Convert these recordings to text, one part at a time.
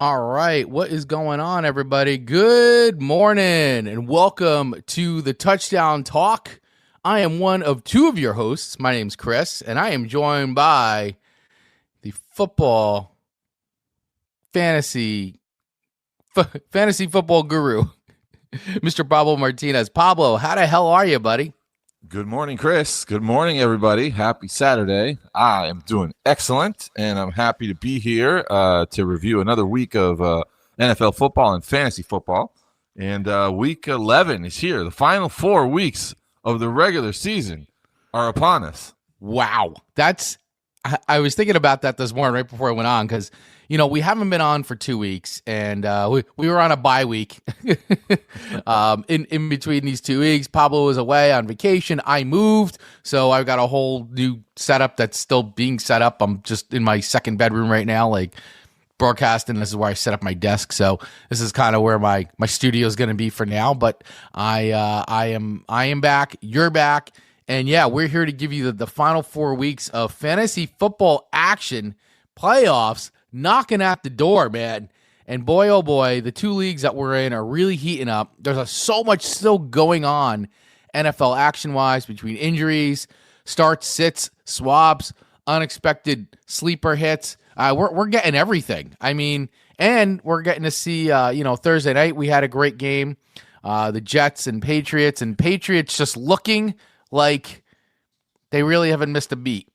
All right, what is going on, everybody? Good morning and welcome to the Touchdown Talk. I am one of two of your hosts. My name's Chris, and I am joined by the football fantasy fantasy football guru, Mr. Pablo Martinez. Pablo, how the hell are you, buddy? Good morning, Chris. Good morning, everybody. Happy Saturday. I am doing excellent, and I'm happy to be here to review another week of NFL football and fantasy football. And week 11 is here. The final 4 weeks of the regular season are upon us. Wow. I was thinking about that this morning right before I went on because, we haven't been on for 2 weeks and we were on a bye week in between these 2 weeks. Pablo was away on vacation. I moved. So I've got a whole new setup that's still being set up. I'm just in my second bedroom right now, like broadcasting. This is where I set up my desk. So this is kind of where my studio is going to be for now. But I am back. You're back. And yeah, we're here to give you the final 4 weeks of fantasy football action, playoffs knocking at the door, man. And boy, oh boy, the two leagues that we're in are really heating up. There's so much still going on NFL action-wise between injuries, starts, sits, swaps, unexpected sleeper hits. We're getting everything. I mean, and we're getting to see, Thursday night we had a great game. The Jets and Patriots just looking like they really haven't missed a beat.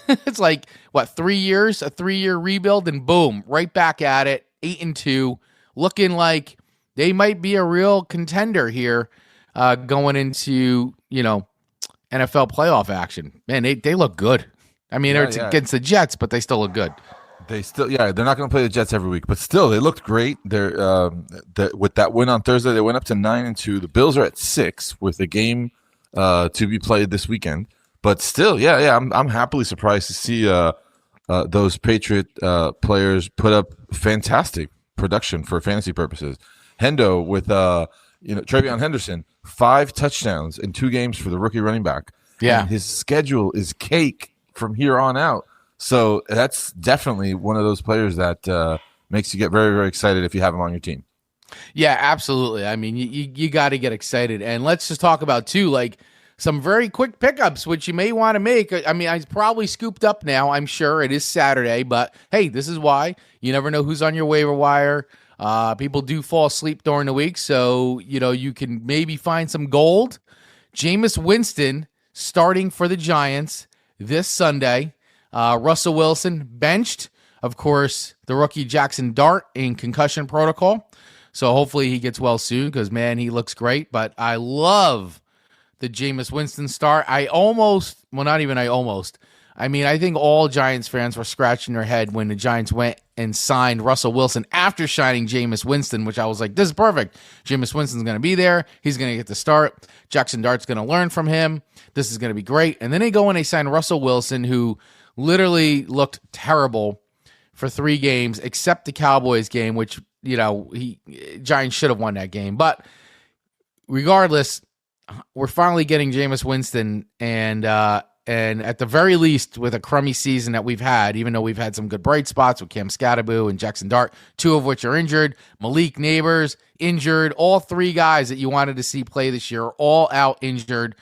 It's like, what, 3 years, a 3-year rebuild, and boom, right back at it, 8-2, looking like they might be a real contender here going into, NFL playoff action. Man, they look good. I mean, it's against the Jets, but they still look good. They're not going to play the Jets every week, but still, they looked great. They're with that win on Thursday, they went up to 9-2. The Bills are at 6 with a game to be played this weekend. But still, I'm happily surprised to see those Patriot players put up fantastic production for fantasy purposes. Hendo with Travion Henderson, 5 touchdowns in 2 games for the rookie running back. Yeah, and his schedule is cake from here on out. So that's definitely one of those players that makes you get very, very excited if you have him on your team. Yeah, absolutely. I mean, you got to get excited. And let's just talk about, too, like some very quick pickups, which you may want to make. I mean, I probably scooped up now. I'm sure it is Saturday. But, hey, this is why. You never know who's on your waiver wire. People do fall asleep during the week. So, you can maybe find some gold. Jameis Winston starting for the Giants this Sunday. Russell Wilson benched. Of course, the rookie Jackson Dart in concussion protocol. So hopefully he gets well soon because, man, he looks great. But I love the Jameis Winston start. I think all Giants fans were scratching their head when the Giants went and signed Russell Wilson after signing Jameis Winston, which I was like, this is perfect. Jameis Winston's going to be there. He's going to get the start. Jackson Dart's going to learn from him. This is going to be great. And then they go and they sign Russell Wilson, who literally looked terrible for 3 games, except the Cowboys game, which, Giants should have won that game. But regardless, we're finally getting Jameis Winston, and at the very least, with a crummy season that we've had, even though we've had some good bright spots with Cam Scatterbo and Jackson Dart, 2 of which are injured, Malik Neighbors injured, all 3 guys that you wanted to see play this year, all out injured.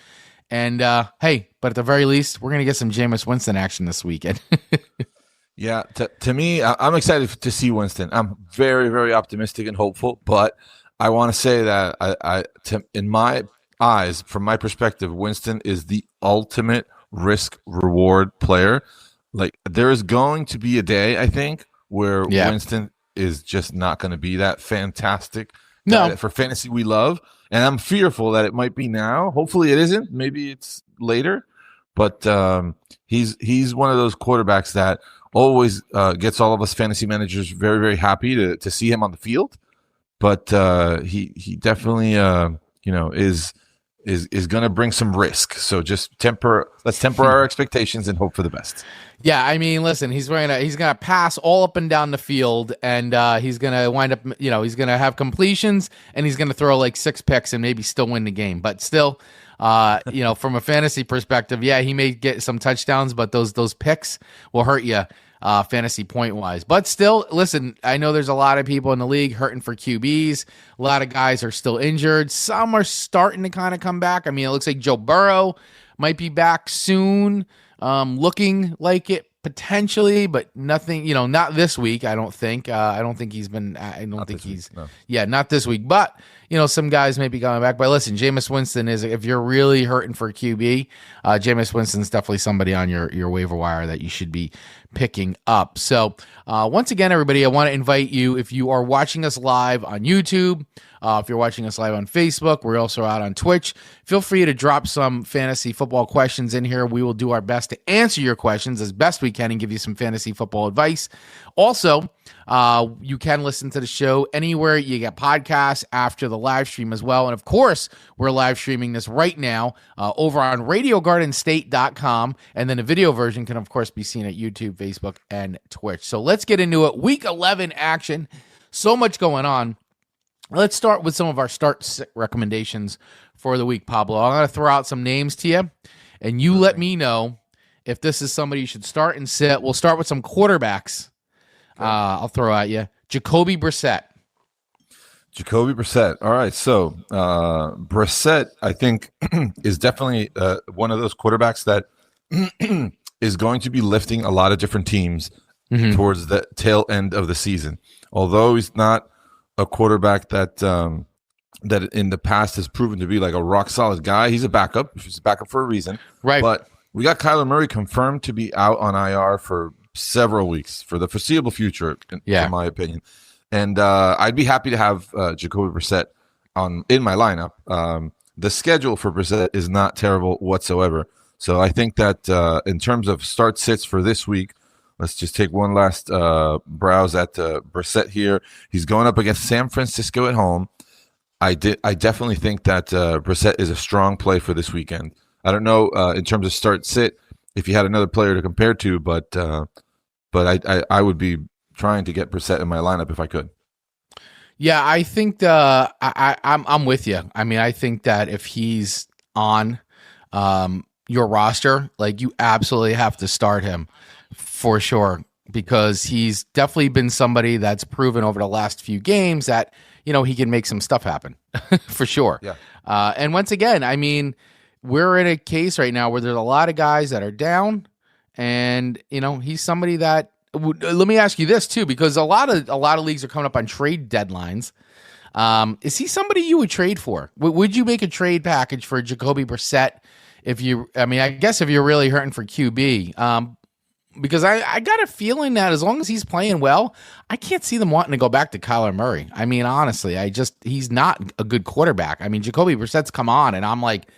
And hey, but at the very least, we're going to get some Jameis Winston action this weekend. Yeah, to me, I'm excited to see Winston. I'm very, very optimistic and hopeful, but I want to say that in my eyes, from my perspective, Winston is the ultimate risk-reward player. Like, there is going to be a day, I think, where Winston is just not going to be that fantastic for fantasy we love. And I'm fearful that it might be now. Hopefully it isn't. Maybe it's later. But he's one of those quarterbacks that always gets all of us fantasy managers very, very happy to see him on the field. But he definitely is going to bring some risk. So just let's temper our expectations and hope for the best. Yeah, I mean, listen, he's gonna pass all up and down the field, and he's gonna wind up, he's gonna have completions, and he's gonna throw like 6 picks and maybe still win the game. But still, from a fantasy perspective, yeah, he may get some touchdowns, but those picks will hurt you fantasy point wise. But still, listen, I know there's a lot of people in the league hurting for QBs. A lot of guys are still injured. Some are starting to kind of come back. I mean, it looks like Joe Burrow might be back soon, looking like it potentially, but nothing, not this week. I don't think. I don't think he's been. I don't think he's. No. Yeah, not this week. But some guys may be coming back. But listen, Jameis Winston is. If you're really hurting for a QB, Jameis Winston's definitely somebody on your waiver wire that you should be picking up. So once again, everybody, I want to invite you, if you are watching us live on YouTube, if you're watching us live on Facebook, we're also out on Twitch. Feel free to drop some fantasy football questions in here. We will do our best to answer your questions as best we can and give you some fantasy football advice. Also, you can listen to the show anywhere you get podcasts after the live stream as well. And of course, we're live streaming this right now over on RadioGardenState.com. And then the video version can, of course, be seen at YouTube, Facebook, and Twitch. So let's get into it. Week 11 action. So much going on. Let's start with some of our start recommendations for the week, Pablo. I'm going to throw out some names to you, and you let me know if this is somebody you should start and sit. We'll start with some quarterbacks. I'll throw at you. Jacoby Brissett. Jacoby Brissett. All right. So Brissett, I think, is definitely one of those quarterbacks that is going to be lifting a lot of different teams towards the tail end of the season. Although he's not a quarterback that that in the past has proven to be like a rock solid guy. He's a backup. He's a backup for a reason. Right. But we got Kyler Murray confirmed to be out on IR for several weeks, for the foreseeable future, in my opinion. And I'd be happy to have Jacoby Brissett in my lineup. The schedule for Brissett is not terrible whatsoever. So I think that in terms of start sits for this week, let's just take one last browse at Brissett here. He's going up against San Francisco at home. I definitely think that Brissett is a strong play for this weekend. I don't know in terms of start sit if you had another player to compare to, but I would be trying to get Brissett in my lineup if I could. Yeah, I think I'm with you. I mean, I think that if he's on your roster, like, you absolutely have to start him for sure, because he's definitely been somebody that's proven over the last few games that, he can make some stuff happen for sure. Yeah. And once again, I mean, we're in a case right now where there's a lot of guys that are down, and, he's somebody that let me ask you this too, because a lot of leagues are coming up on trade deadlines. Is he somebody you would trade for? Would you make a trade package for Jacoby Brissett I guess if you're really hurting for QB, because I got a feeling that as long as he's playing well, I can't see them wanting to go back to Kyler Murray. I mean, honestly, he's not a good quarterback. I mean, Jacoby Brissett's come on, and I'm like,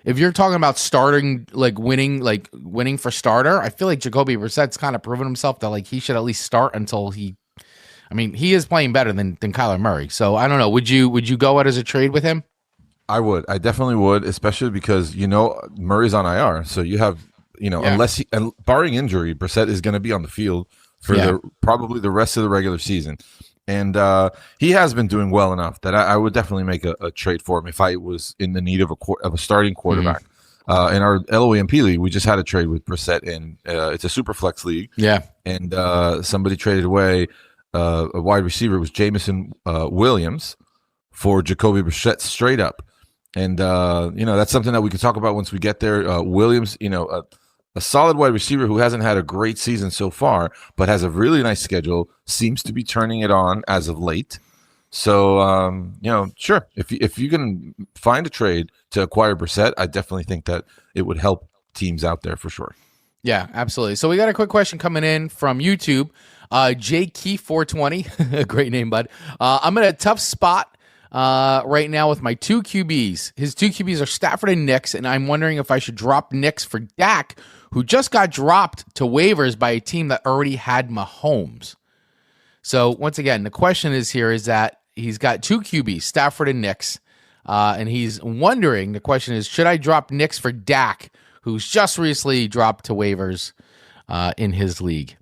if you're talking about starting, winning for starter, I feel like Jacoby Brissett's kind of proven himself that, he should at least start until he is playing better than Kyler Murray. So I don't know. Would you go out as a trade with him? I would. I definitely would, especially because, Murray's on IR. So you have, unless and barring injury, Brissett is going to be on the field for probably the rest of the regular season. And he has been doing well enough that I would definitely make a trade for him if I was in the need of a starting quarterback. In our LOAMP league, we just had a trade with Brissett, and it's a super flex league. Yeah. And somebody traded away a wide receiver. It was Jamison Williams for Jacoby Brissett straight up. And, that's something that we can talk about once we get there. Williams, a solid wide receiver who hasn't had a great season so far, but has a really nice schedule, seems to be turning it on as of late. So, sure, if you can find a trade to acquire Brissett, I definitely think that it would help teams out there for sure. Yeah, absolutely. So we got a quick question coming in from YouTube. JKey420, great name, bud. I'm in a tough spot right now with my two QBs. His two QBs are Stafford and Nix, and I'm wondering if I should drop Nix for Dak, who just got dropped to waivers by a team that already had Mahomes. So once again, the question is that he's got two QBs, Stafford and Nix, and he's wondering, the question is, should I drop Nix for Dak, who's just recently dropped to waivers in his league?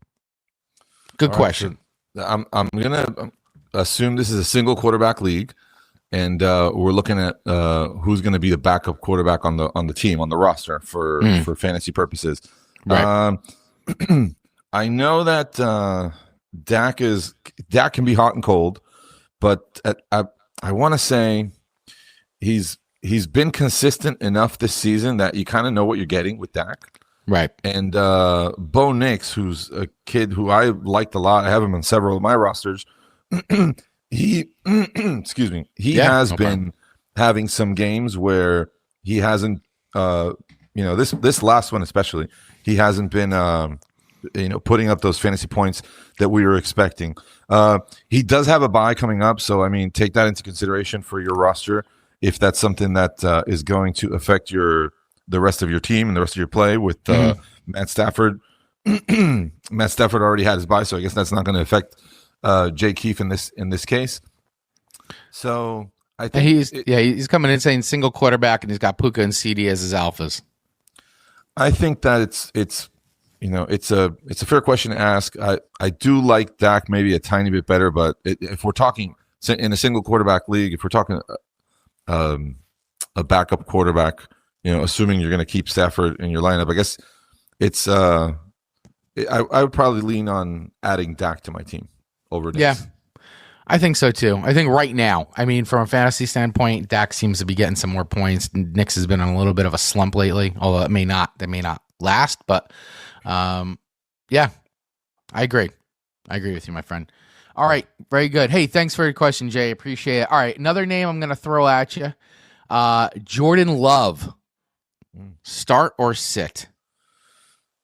Good question. Right, so I'm going to assume this is a single quarterback league. And we're looking at who's going to be the backup quarterback on the team, on the roster for fantasy purposes. Right. I know that Dak can be hot and cold, but I want to say he's been consistent enough this season that you kind of know what you're getting with Dak. Right. And Bo Nix, who's a kid who I liked a lot, I have him on several of my rosters. He, excuse me, he has been having some games where he hasn't, this last one especially, he hasn't been, putting up those fantasy points that we were expecting. He does have a bye coming up, so I mean, take that into consideration for your roster if that's something that is going to affect the rest of your team and the rest of your play with Matt Stafford. Matt Stafford already had his bye, so I guess that's not going to affect Jay Keefe in this case. So I think he's coming in saying single quarterback, and he's got Puka and CD as his alphas. I think that it's a fair question to ask. I do like Dak maybe a tiny bit better, but if we're talking in a single quarterback league, if we're talking a backup quarterback, assuming you're going to keep Stafford in your lineup, I guess it's I would probably lean on adding Dak to my team over Nix. Yeah, I think so too. I think right now, I mean, from a fantasy standpoint, Dak seems to be getting some more points. Nix has been on a little bit of a slump lately, although that may not last. But yeah, I agree. I agree with you, my friend. All right, very good. Hey, thanks for your question, Jay. Appreciate it. All right, another name I'm going to throw at you, Jordan Love. Start or sit?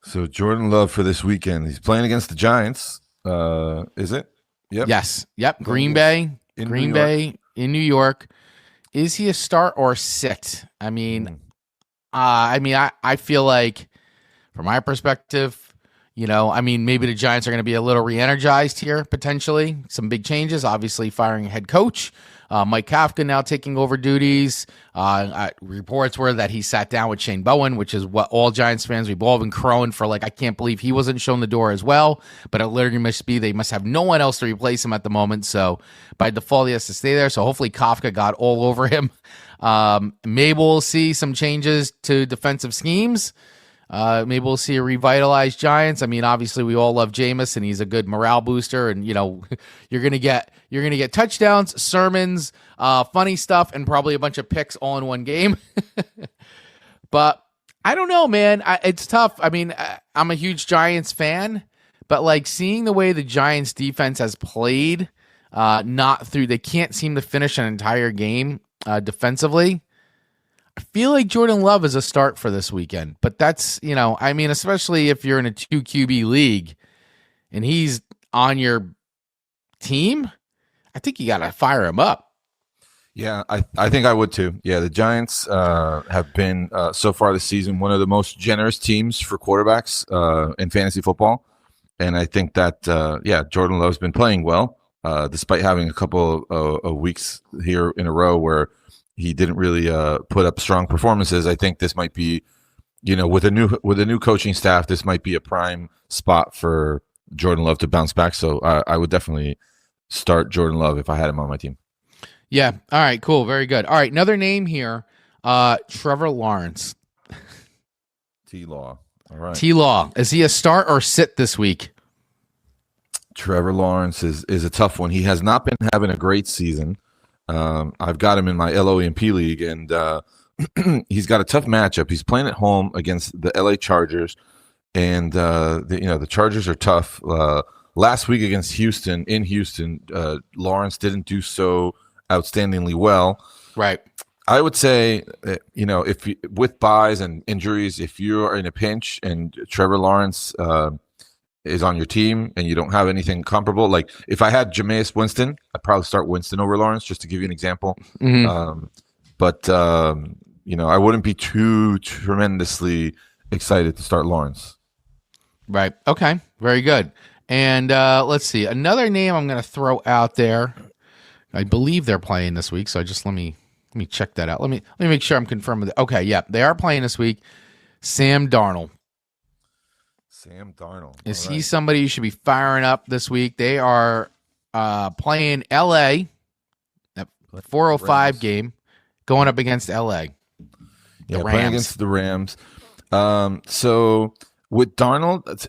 So Jordan Love for this weekend. He's playing against the Giants. Is it? Yep. Yes. Yep. Green Bay in New York. Is he a start or sit? I mean, I feel like, from my perspective, maybe the Giants are going to be a little re-energized here, potentially. Some big changes, obviously firing a head coach. Mike Kafka now taking over duties. Reports were that he sat down with Shane Bowen, which is what all Giants fans, we've all been crowing for. Like, I can't believe he wasn't shown the door as well. But it literally must be they must have no one else to replace him at the moment. So by default, he has to stay there. So hopefully Kafka got all over him. Maybe we'll see some changes to defensive schemes. Maybe we'll see a revitalized Giants. I mean, obviously we all love Jameis and he's a good morale booster, and you're gonna get touchdowns, sermons, funny stuff, and probably a bunch of picks all in one game. But I don't know, man. It's tough. I mean, I'm a huge Giants fan, but like seeing the way the Giants defense has played, they can't seem to finish an entire game defensively. I feel like Jordan Love is a start for this weekend, but that's, especially if you're in a 2 QB league and he's on your team, I think you got to fire him up. Yeah, I think I would too. Yeah, the Giants have been, so far this season, one of the most generous teams for quarterbacks in fantasy football. And I think that, Jordan Love's been playing well, despite having a couple of weeks here in a row where he didn't really put up strong performances. I think this might be, with a new coaching staff, this might be a prime spot for Jordan Love to bounce back. So I would definitely start Jordan Love if I had him on my team. Yeah. All right, cool. Very good. All right, another name here, Trevor Lawrence. T-Law. All right. T-Law. Is he a start or sit this week? Trevor Lawrence is a tough one. He has not been having a great season. I've got him in my LOEMP league, and he's got a tough matchup. He's playing at home against the LA Chargers, and the Chargers are tough. Last week against Houston, Lawrence didn't do so outstandingly well. Right. I would say, if with buys and injuries, if you're in a pinch and Trevor Lawrence is on your team and you don't have anything comparable, like if I had Jameis Winston, I'd probably start Winston over Lawrence, just to give you an example. Mm-hmm. But I wouldn't be too tremendously excited to start Lawrence. Right. Okay. Very good. And let's see, another name I'm going to throw out there. I believe they're playing this week, so let me check that out. Let me make sure I'm confirming that. Okay, yeah, they are playing this week. Sam Darnold. Is he somebody you should be firing up this week? They are playing LA, that 4:05 game, going up against LA. Rams. Playing against the Rams. So with Darnold,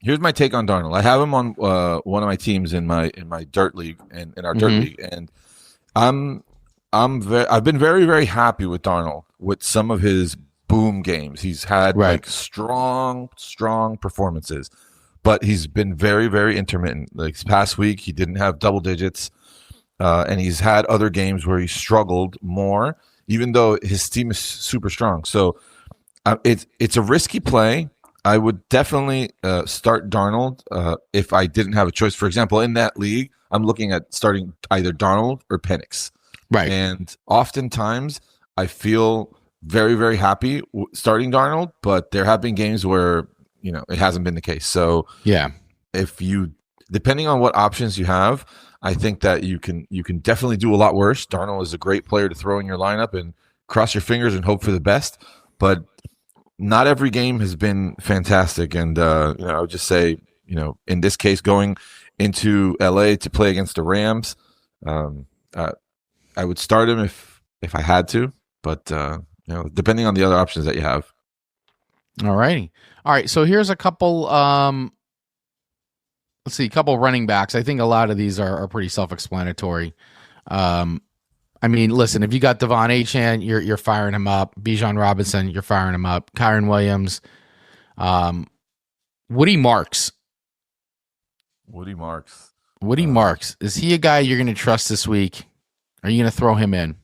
here's my take on Darnold. I have him on one of my teams in my dirt league and in our dirt league, and I've been very, very happy with Darnold with some of his boom games. He's had like strong performances, but he's been very, very intermittent. Like this past week, he didn't have double digits, and he's had other games where he struggled more, even though his team is super strong. So it's a risky play. I would definitely start Darnold if I didn't have a choice. For example, in that league, I'm looking at starting either Darnold or Penix. Right. And oftentimes I feel very, very happy starting Darnold, but there have been games where, it hasn't been the case. So yeah, depending on what options you have, I think that you can definitely do a lot worse. Darnold is a great player to throw in your lineup and cross your fingers and hope for the best. But not every game has been fantastic. And, I would just say, in this case, going into LA to play against the Rams, I would start him if I had to, but depending on the other options that you have. All righty. All right. So here's a couple. Let's see, a couple running backs. I think a lot of these are pretty self-explanatory. I mean, listen, if you got Devon Achane, you're firing him up. Bijan Robinson, you're firing him up. Kyron Williams, Woody Marks. Woody Marks. Is he a guy you're going to trust this week? Are you going to throw him in?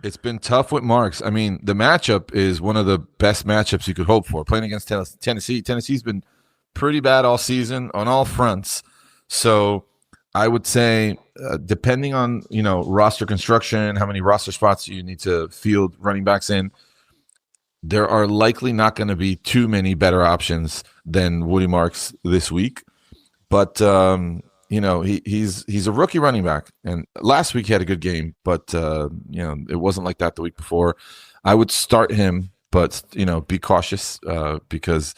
It's been tough with Marks. I mean, the matchup is one of the best matchups you could hope for. Playing against Tennessee. Tennessee's been pretty bad all season on all fronts. So I would say, depending on, roster construction, how many roster spots you need to field running backs in, there are likely not going to be too many better options than Woody Marks this week. But, he's a rookie running back. And last week he had a good game, but, it wasn't like that the week before. I would start him, but, be cautious because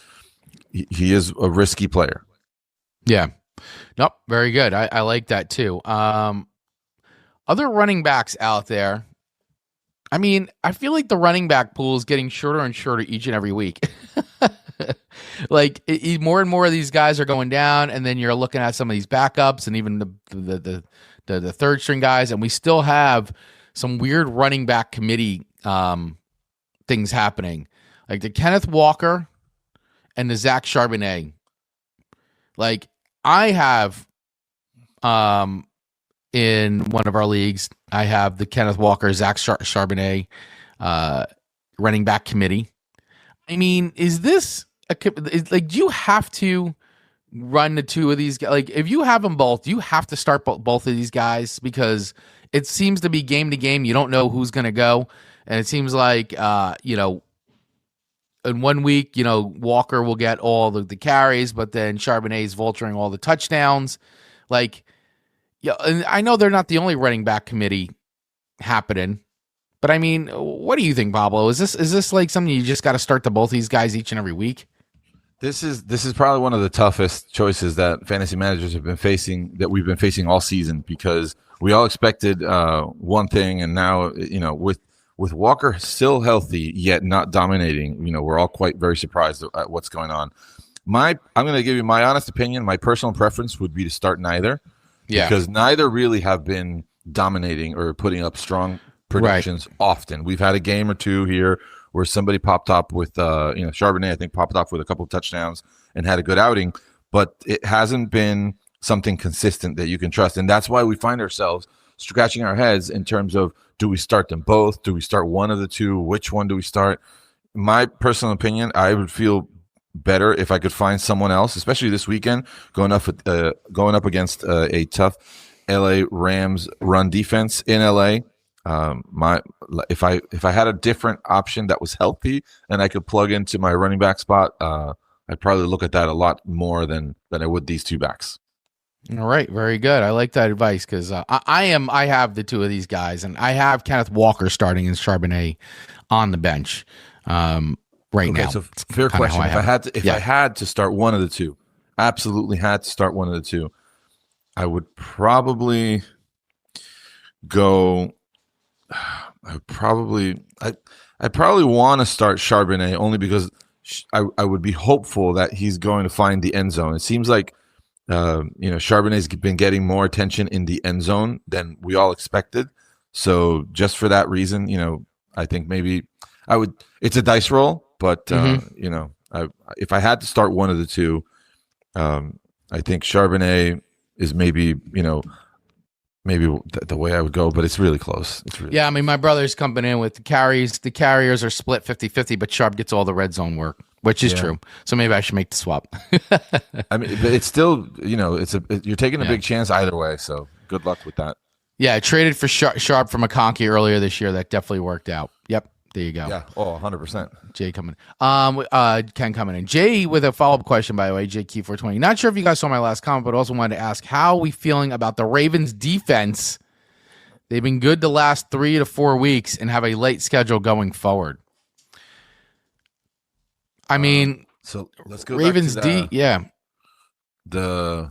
he is a risky player. Yeah. Nope. Very good. I like that too. Other running backs out there. I mean, I feel like the running back pool is getting shorter and shorter each and every week. Like more and more of these guys are going down, and then you're looking at some of these backups and even the third string guys, and we still have some weird running back committee things happening, like the Kenneth Walker and the Zach Charbonnet. Like I have, in one of our leagues, I have the Kenneth Walker, Zach Charbonnet running back committee. I mean, is this do you have to run the two of these guys? Like, if you have them both, you have to start both of these guys because it seems to be game to game. You don't know who's going to go. And it seems like, in 1 week, Walker will get all the carries, but then Charbonnet's vulturing all the touchdowns. Like, and I know they're not the only running back committee happening, but I mean, what do you think, Pablo? Is this like something you just got to start to both these guys each and every week? This is probably one of the toughest choices that fantasy managers have been facing, that we've been facing all season, because we all expected one thing, and now with Walker still healthy yet not dominating, we're all quite very surprised at what's going on. I'm going to give you my honest opinion. My personal preference would be to start neither, because neither really have been dominating or putting up strong productions often. We've had a game or two here where somebody popped up with, Charbonnet, I think, popped off with a couple of touchdowns and had a good outing, but it hasn't been something consistent that you can trust. And that's why we find ourselves scratching our heads in terms of, do we start them both? Do we start one of the two? Which one do we start? My personal opinion, I would feel better if I could find someone else, especially this weekend, going up against a tough LA Rams run defense in LA. If I had a different option that was healthy and I could plug into my running back spot, I'd probably look at that a lot more than I would these two backs. All right, very good. I like that advice because I have the two of these guys, and I have Kenneth Walker starting and Charbonnet on the bench right now. So fair question. If I had to start one of the two, absolutely had to start one of the two, I would probably go. I probably want to start Charbonnet only because I would be hopeful that he's going to find the end zone. It seems like Charbonnet's been getting more attention in the end zone than we all expected. So just for that reason, I think maybe I would. It's a dice roll, but if I had to start one of the two, I think Charbonnet is maybe the way I would go, but it's really close. Yeah, I mean, my brother's coming in with the carries. The carriers are split 50-50, but Sharp gets all the red zone work, which is true. So maybe I should make the swap. I mean, but it's still, you're taking a big chance either way. So good luck with that. Yeah, I traded for Sharp from McConkey earlier this year. That definitely worked out. Yep. There you go. Yeah. Oh, 100%. Jay coming. Ken coming in. Jay with a follow-up question, by the way. Jay Key 420. Not sure if you guys saw my last comment, but also wanted to ask, how are we feeling about the Ravens defense? They've been good the last 3 to 4 weeks and have a late schedule going forward. I mean, so let's go Ravens back to D. Yeah. The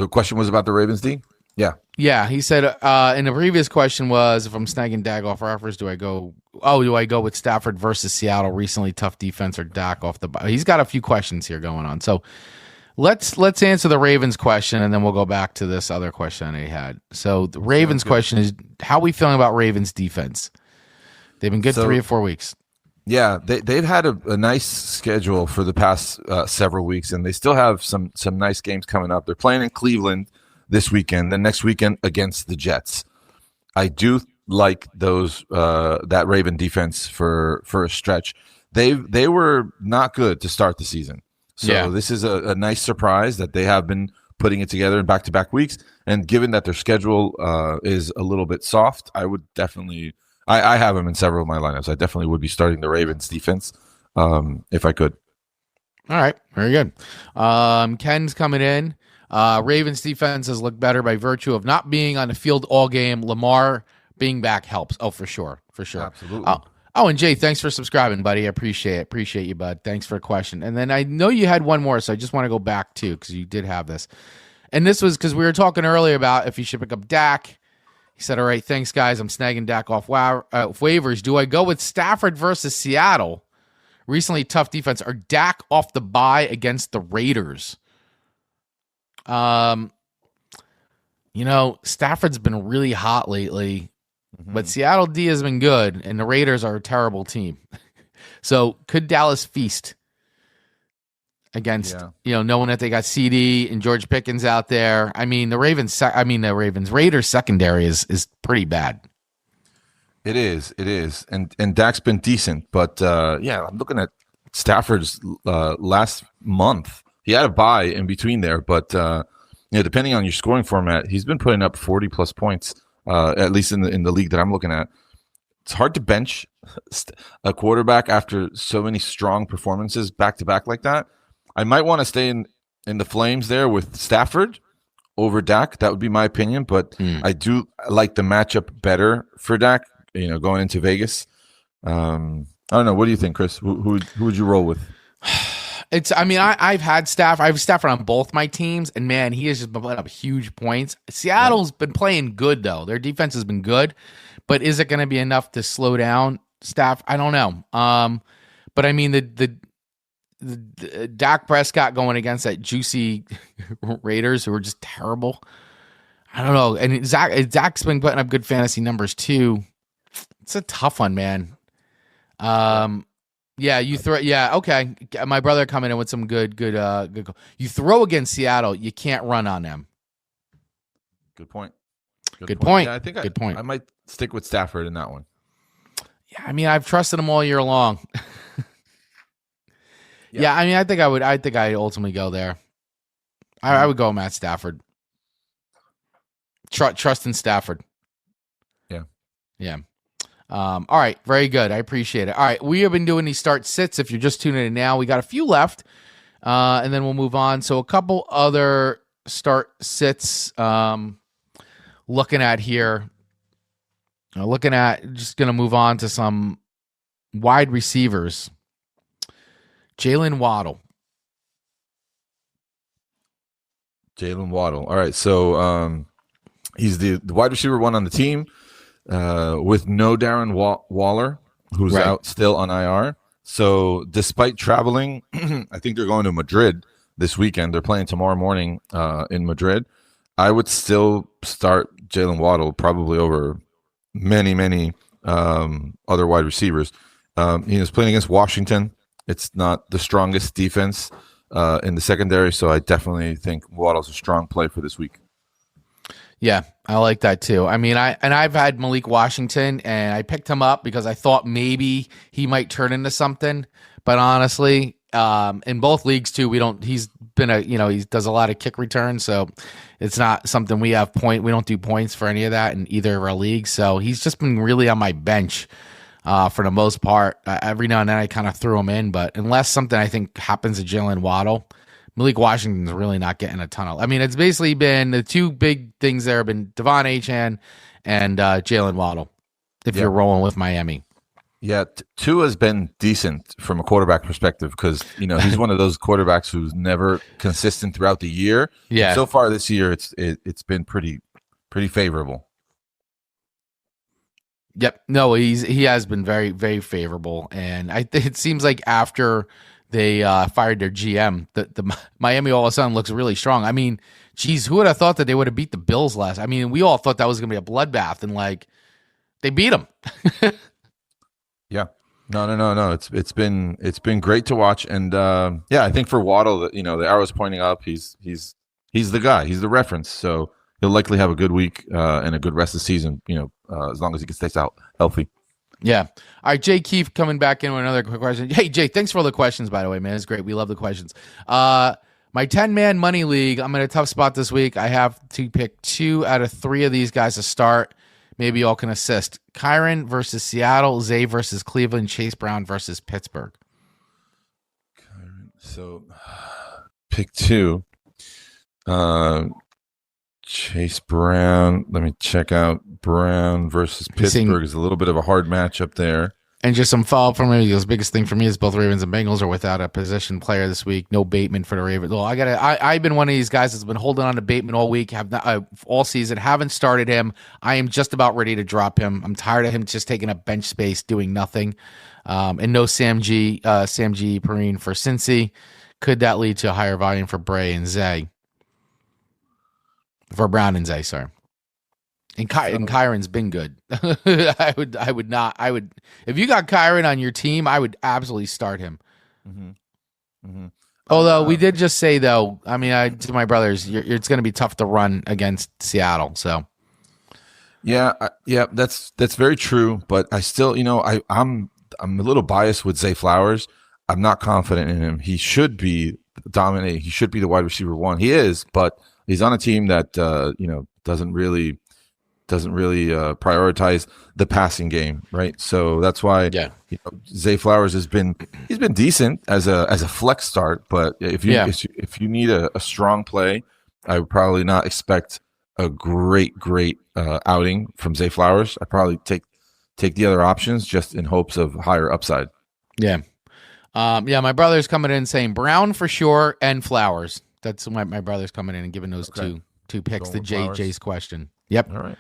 question was about the Ravens D. Yeah. Yeah, he said in the previous question was, if I'm snagging Dak off offers, do I go with Stafford versus Seattle, recently tough defense, or Dak off the bye? He's got a few questions here going on. So let's answer the Ravens question, and then we'll go back to this other question he had. So the Ravens question is, how are we feeling about Ravens defense? They've been good 3 or 4 weeks. Yeah, they've had a nice schedule for the past several weeks, and they still have some nice games coming up. They're playing in Cleveland this weekend, then next weekend against the Jets. I do like those that Raven defense for a stretch. They were not good to start the season, so this is a nice surprise that they have been putting it together in back-to-back weeks. And given that their schedule is a little bit soft, I would definitely. I have them in several of my lineups. I definitely would be starting the Ravens defense if I could. All right, very good. Ken's coming in. Ravens defense has looked better by virtue of not being on the field all game. Lamar being back helps. Oh, for sure. Absolutely. And Jay, thanks for subscribing, buddy. I appreciate you, bud. Thanks for a question. And then I know you had one more, so I just want to go back too, because you did have this. And this was because we were talking earlier about if you should pick up Dak. He said, all right, thanks, guys. I'm snagging Dak off waivers. Do I go with Stafford versus Seattle? Recently tough defense. Or Dak off the bye against the Raiders? Stafford's been really hot lately, but Seattle D has been good, and the Raiders are a terrible team. So could Dallas feast against, knowing that they got CD and George Pickens out there? I mean, the Raiders secondary is pretty bad. It is. And Dak's been decent, but I'm looking at Stafford's last month. He had a bye in between there, but depending on your scoring format, he's been putting up 40+ points, at least in the league that I'm looking at. It's hard to bench a quarterback after so many strong performances back to back like that. I might want to stay in the flames there with Stafford over Dak. That would be my opinion, but I do like the matchup better for Dak. Going into Vegas. I don't know. What do you think, Chris? Who would you roll with? I've had Stafford. I've Stafford on both my teams, and man, he has just been putting up huge points. Seattle's been playing good though. Their defense has been good, but is it going to be enough to slow down Staff? I don't know. But I mean the Dak Prescott going against that juicy Raiders who are just terrible. I don't know. And Dak's been putting up good fantasy numbers too. It's a tough one, man. Yeah, you throw. Yeah, okay. My brother coming in with some good. You throw against Seattle, you can't run on them. Good point. Good point. Yeah, I think good point. I might stick with Stafford in that one. Yeah, I mean, I've trusted him all year long. Yeah, I mean, I think I'd ultimately go there. I would go Matt Stafford. Trust in Stafford. Yeah. All right, very good. I appreciate it. All right, we have been doing these start sits. If you're just tuning in now, we got a few left, and then we'll move on. So a couple other start sits looking at here. Just going to move on to some wide receivers. Jalen Waddle. All right, so he's the wide receiver one on the team with no Darren Waller, who's out still on IR. So despite traveling, I think they're going to Madrid this weekend. They're playing tomorrow morning in Madrid. I would still start Jalen Waddle probably over many other wide receivers. He was playing against Washington. It's not the strongest defense in the secondary, so I definitely think Waddle's a strong play for this week. Yeah, I like that too. I mean, I've had Malik Washington, and I picked him up because I thought maybe he might turn into something. But honestly, in both leagues too, he's been he does a lot of kick returns, so it's not something we don't do points for any of that in either of our leagues. So he's just been really on my bench for the most part. Every now and then I kind of threw him in, but unless something I think happens to Jalen Waddle, Malik Washington's really not getting a ton of. I mean, it's basically been the two big things there have been Devon Achane and Jalen Waddle. If you're rolling with Miami, yeah, Tua's been decent from a quarterback perspective because he's one of those quarterbacks who's never consistent throughout the year. Yeah, so far this year it's been pretty favorable. Yep, no, he has been very very favorable, and it seems like after they fired their GM, the Miami all of a sudden looks really strong. I mean, geez, who would have thought that they would have beat the Bills last? I mean, we all thought that was going to be a bloodbath, and they beat them. Yeah, no. It's been great to watch, and I think for Waddle, the arrow's pointing up. He's the guy. He's the reference. So he'll likely have a good week and a good rest of the season. As long as he can stay out healthy. Yeah. All right, Jay Keefe coming back in with another quick question. Hey, Jay, thanks for all the questions, by the way, man. It's great. We love the questions. My 10-man money league, I'm in a tough spot this week. I have to pick 2 out of 3 of these guys to start. Maybe y'all can assist. Kyren versus Seattle, Zay versus Cleveland, Chase Brown versus Pittsburgh. So pick 2. Chase Brown. Let me check out Brown versus Pittsburgh. Is a little bit of a hard matchup there. And just some follow-up from me. The biggest thing for me is both Ravens and Bengals are without a position player this week. No Bateman for the Ravens. Well, I've been one of these guys that's been holding on to Bateman all week, all season. Haven't started him. I am just about ready to drop him. I'm tired of him just taking up bench space, doing nothing. And no Sam G. Perrine for Cincy. Could that lead to a higher volume for Bray and Zay? For Brown and Zay, sorry. And Kyron's been good. I would if you got Kyron on your team, I would absolutely start him. Mm-hmm. Mm-hmm. Although we did just say though, I mean, to my brothers, it's going to be tough to run against Seattle. So yeah, that's very true. But I still, I'm a little biased with Zay Flowers. I'm not confident in him. He should be dominating. He should be the wide receiver 1. He is, but he's on a team that doesn't really prioritize the passing game, right? So that's why Zay Flowers he's been decent as a flex start, but if you need a strong play, I would probably not expect a great outing from Zay Flowers. I'd probably take the other options just in hopes of higher upside. Yeah. My brother's coming in saying Brown for sure and Flowers. That's my brother's coming in and giving those two picks to Jay's question. Yep. All right.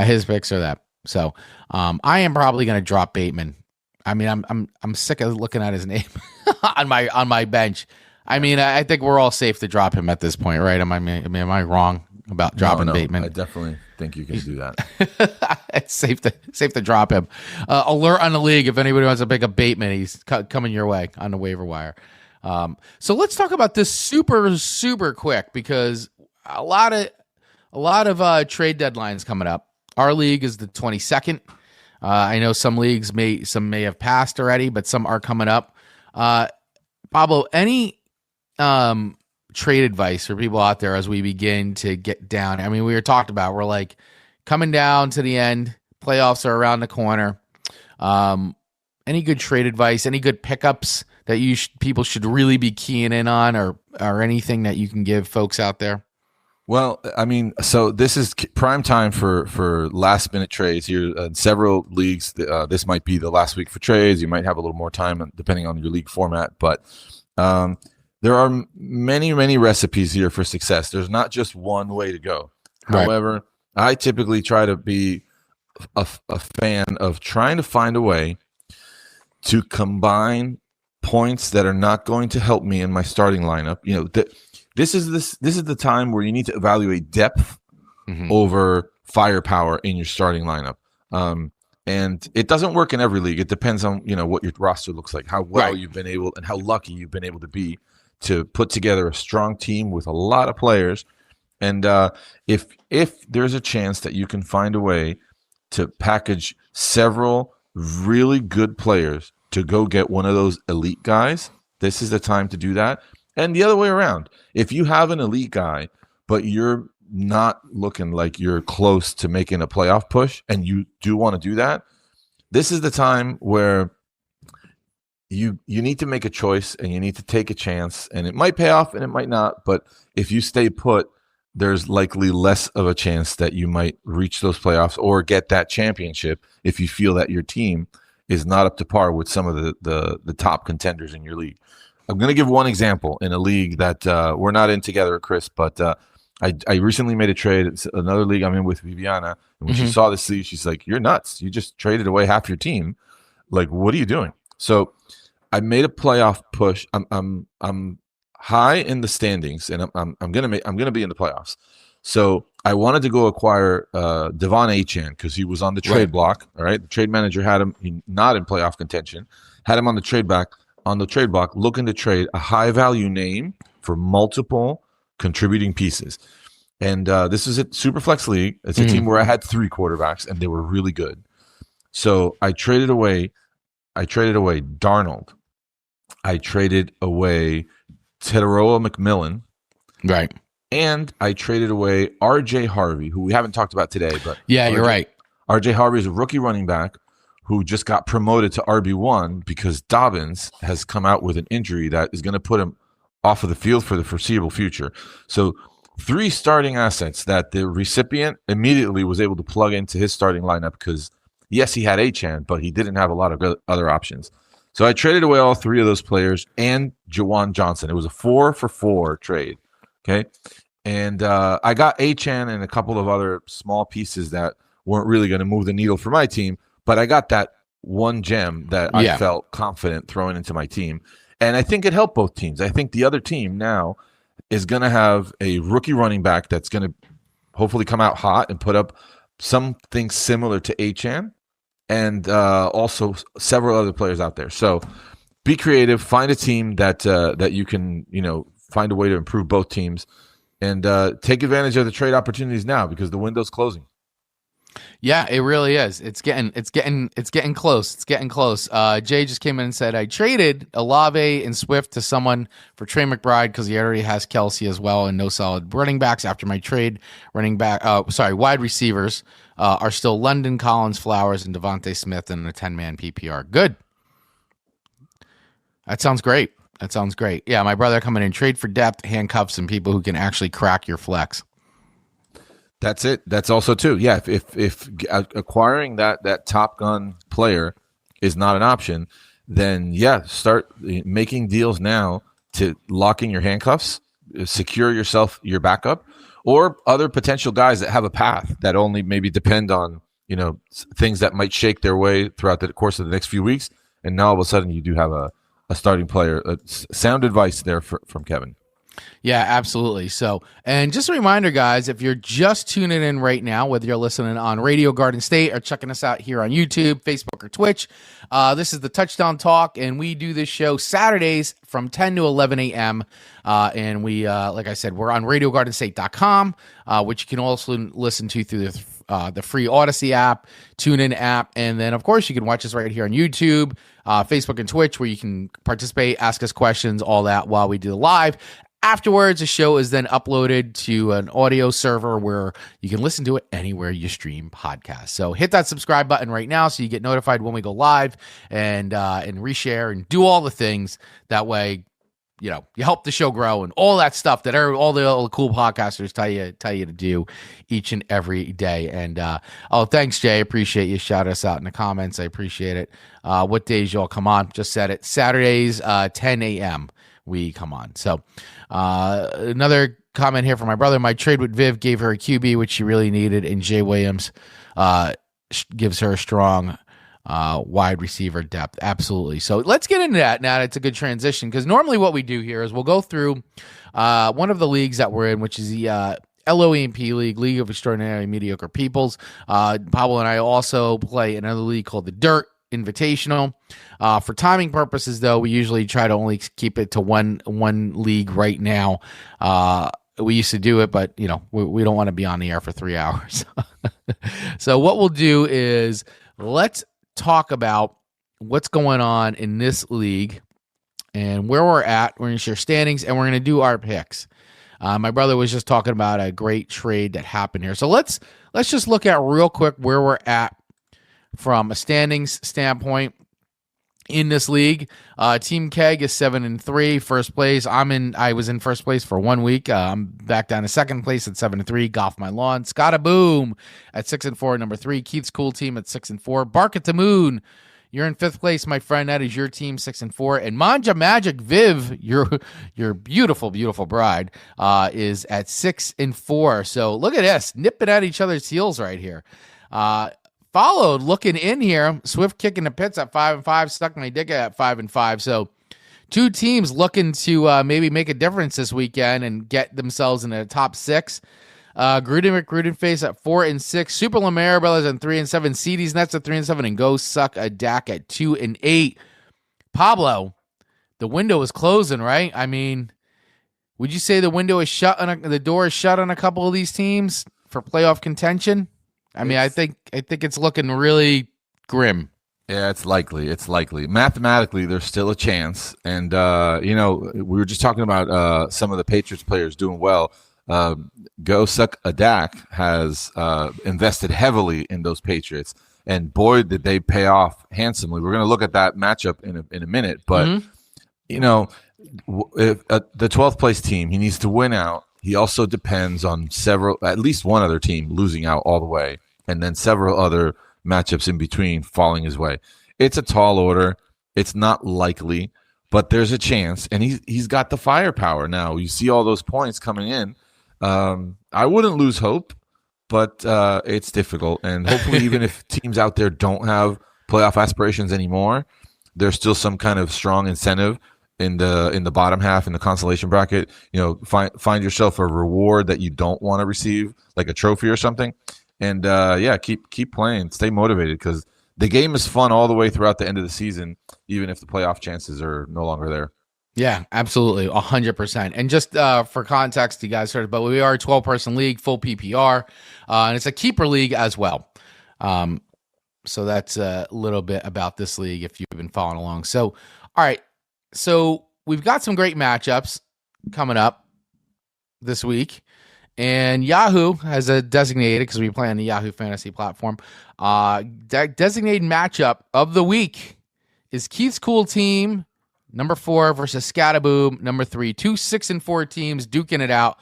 His picks are that. So I am probably going to drop Bateman. I mean, I'm sick of looking at his name on my bench. I mean, I think we're all safe to drop him at this point, right? Am I wrong about dropping Bateman? I definitely think you can do that. It's safe to drop him. Alert on the league if anybody wants to pick up Bateman, he's coming your way on the waiver wire. So let's talk about this super super quick because a lot of trade deadlines coming up. Our league is the 22nd. I know some leagues may have passed already, but some are coming up. Pablo, any trade advice for people out there as we begin to get down? I mean, we were talked about. We're like coming down to the end. Playoffs are around the corner. Any good trade advice? Any good pickups that people should really be keying in on, or anything that you can give folks out there? Well, I mean, so this is prime time for last minute trades here. In several leagues, this might be the last week for trades. You might have a little more time depending on your league format, but there are many recipes here for success. There's not just one way to go. Right. However, I typically try to be a fan of trying to find a way to combine points that are not going to help me in my starting lineup. This is the time where you need to evaluate depth over firepower in your starting lineup. And it doesn't work in every league. It depends on what your roster looks like, how well you've been able, and how lucky you've been able to be to put together a strong team with a lot of players. And if there's a chance that you can find a way to package several really good players to go get one of those elite guys, this is the time to do that. And the other way around, if you have an elite guy, but you're not looking like you're close to making a playoff push and you do want to do that, this is the time where you need to make a choice and you need to take a chance, and it might pay off and it might not, but if you stay put, there's likely less of a chance that you might reach those playoffs or get that championship if you feel that your team is not up to par with some of the top contenders in your league. I'm going to give one example in a league that we're not in together, Chris, but I recently made a trade. It's another league I'm in with Viviana, and when she saw this league, she's like, "You're nuts! You just traded away half your team. Like, what are you doing?" So I made a playoff push. I'm high in the standings, and I'm gonna be in the playoffs. So I wanted to go acquire Devon Achane because he was on the trade block. All right, the trade manager had him not in playoff contention, had him on the trade block, looking to trade a high value name for multiple contributing pieces. And this is a Superflex league. It's a team where I had 3 quarterbacks, and they were really good. So I traded away Darnold. I traded away Teteroa McMillan. Right. And I traded away R.J. Harvey, who we haven't talked about today. But you're right. R.J. Harvey is a rookie running back who just got promoted to RB1 because Dobbins has come out with an injury that is going to put him off of the field for the foreseeable future. So 3 starting assets that the recipient immediately was able to plug into his starting lineup because, yes, he had Achane, but he didn't have a lot of other options. So I traded away all 3 of those players and Jawan Johnson. It was a 4-for-4 trade. Okay. And I got Achane and a couple of other small pieces that weren't really going to move the needle for my team, but I got that one gem that I felt confident throwing into my team. And I think it helped both teams. I think the other team now is going to have a rookie running back that's going to hopefully come out hot and put up something similar to Achane, and also several other players out there. So be creative, find a team that you can, find a way to improve both teams, and take advantage of the trade opportunities now because the window's closing. Yeah, it really is. It's getting close. It's getting close. Jay just came in and said, I traded Olave and Swift to someone for Trey McBride because he already has Kelsey as well and no solid running backs. After my trade, wide receivers are still London, Collins, Flowers, and Devontae Smith in the 10-man PPR. Good. That sounds great. Yeah, my brother coming in, trade for depth, handcuffs, and people who can actually crack your flex. That's it. That's also too. Yeah, if acquiring that Top Gun player is not an option, then start making deals now to lock in your handcuffs, secure yourself your backup, or other potential guys that have a path that only maybe depend on things that might shake their way throughout the course of the next few weeks. And now all of a sudden you do have a starting player. Sound advice there from Kevin. Yeah, absolutely. So, and just a reminder, guys, if you're just tuning in right now, whether you're listening on Radio Garden State or checking us out here on YouTube, Facebook, or Twitch, this is the Touchdown Talk, and we do this show Saturdays from 10 to 11 a.m. And we, like I said, we're on RadioGardenState.com, which you can also listen to through the free Odyssey app, TuneIn app, and then, of course, you can watch us right here on YouTube, Facebook, and Twitch, where you can participate, ask us questions, all that while we do the live. Afterwards, the show is then uploaded to an audio server where you can listen to it anywhere you stream podcasts. So hit that subscribe button right now so you get notified when we go live and reshare and do all the things. That way, you help the show grow and all that stuff that all the cool podcasters tell you to do each and every day. And thanks, Jay. Appreciate you. Shout us out in the comments. I appreciate it. What days y'all come on? Just said it. Saturdays, 10 a.m. we come on. So another comment here from my brother. My trade with Viv gave her a QB, which she really needed, and Jay Williams gives her a strong wide receiver depth. Absolutely. So let's get into that now. It's a good transition because normally what we do here is we'll go through one of the leagues that we're in, which is the LOEMP League, League of Extraordinarily Mediocre Peoples. Pablo and I also play another league called the Dirt Invitational. For timing purposes, though, we usually try to only keep it to one league right now. We used to do it, but we don't want to be on the air for 3 hours. So what we'll do is let's talk about what's going on in this league and where we're at. We're going to share standings and we're going to do our picks. My brother was just talking about a great trade that happened here. So let's just look at real quick where we're at from a standings standpoint in this league. Team Keg is 7-3, first place. I was in first place for 1 week. I'm back down to second place at 7-3. Golf My Lawn. Scotta Boom at 6-4, number 3. Keith's Cool Team at 6-4. Bark at the Moon, you're in fifth place, my friend. That is your team, 6-4. And Manja Magic Viv, your beautiful, beautiful bride, is at 6-4. So look at this, nipping at each other's heels right here. Followed, looking in here, Swift kicking the pits at 5-5, Stuck My Dick at 5-5. So two teams looking to maybe make a difference this weekend and get themselves in the top 6. Gruden McGrudenface at 4-6. Super Lemaire Brothers at 3-7. CD's Nets at 3-7. And Go Suck a Dak at 2-8. Pablo, the window is closing, right? I mean, would you say the window is shut the door is shut on a couple of these teams for playoff contention? I mean, I think it's looking really grim. Yeah, it's likely. Mathematically, there's still a chance. And, we were just talking about some of the Patriots players doing well. Go Suck a Dak has invested heavily in those Patriots. And boy, did they pay off handsomely. We're going to look at that matchup in a minute. But, if, the 12th place team, he needs to win out. He also depends on at least one other team losing out all the way, and then several other matchups in between falling his way. It's a tall order. It's not likely, but there's a chance, and he's got the firepower now. You see all those points coming in. I wouldn't lose hope, but it's difficult, and hopefully even if teams out there don't have playoff aspirations anymore, there's still some kind of strong incentive in the bottom half in the consolation bracket. Find yourself a reward that you don't want to receive, like a trophy or something, and keep playing, stay motivated, because the game is fun all the way throughout the end of the season, even if the playoff chances are no longer there. Yeah, absolutely, 100%. And just for context, you guys heard, but we are a 12-person league, full PPR, and it's a keeper league as well. So that's a little bit about this league if you've been following along. So, all right. So we've got some great matchups coming up this week, and Yahoo has a designated, because we play on the Yahoo Fantasy platform, designated matchup of the week is Keith's Cool Team, number 4, versus Scataboom, number 3. 2 6-4 teams duking it out.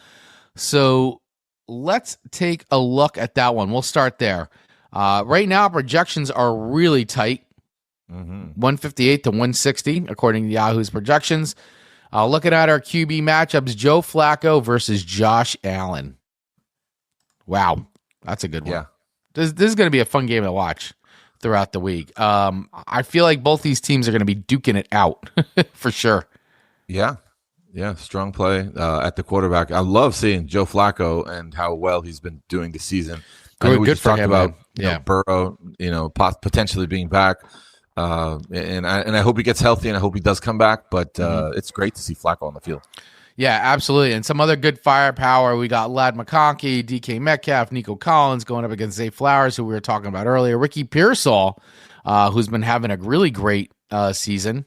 So let's take a look at that one. We'll start there. Right now, projections are really tight. 158 to 160, according to Yahoo's projections. Looking at our QB matchups, Joe Flacco versus Josh Allen. Wow, that's a good one. Yeah. This is going to be a fun game to watch throughout the week. I feel like both these teams are going to be duking it out for sure. Yeah, strong play at the quarterback. I love seeing Joe Flacco and how well he's been doing this season. Good for him, about yeah. Burrow, potentially being back. And I hope he gets healthy, and I hope he does come back. But it's great to see Flacco on the field. Yeah, absolutely. And some other good firepower. We got Ladd McConkey, DK Metcalf, Nico Collins going up against Zay Flowers, who we were talking about earlier. Ricky Pearsall, who's been having a really great season.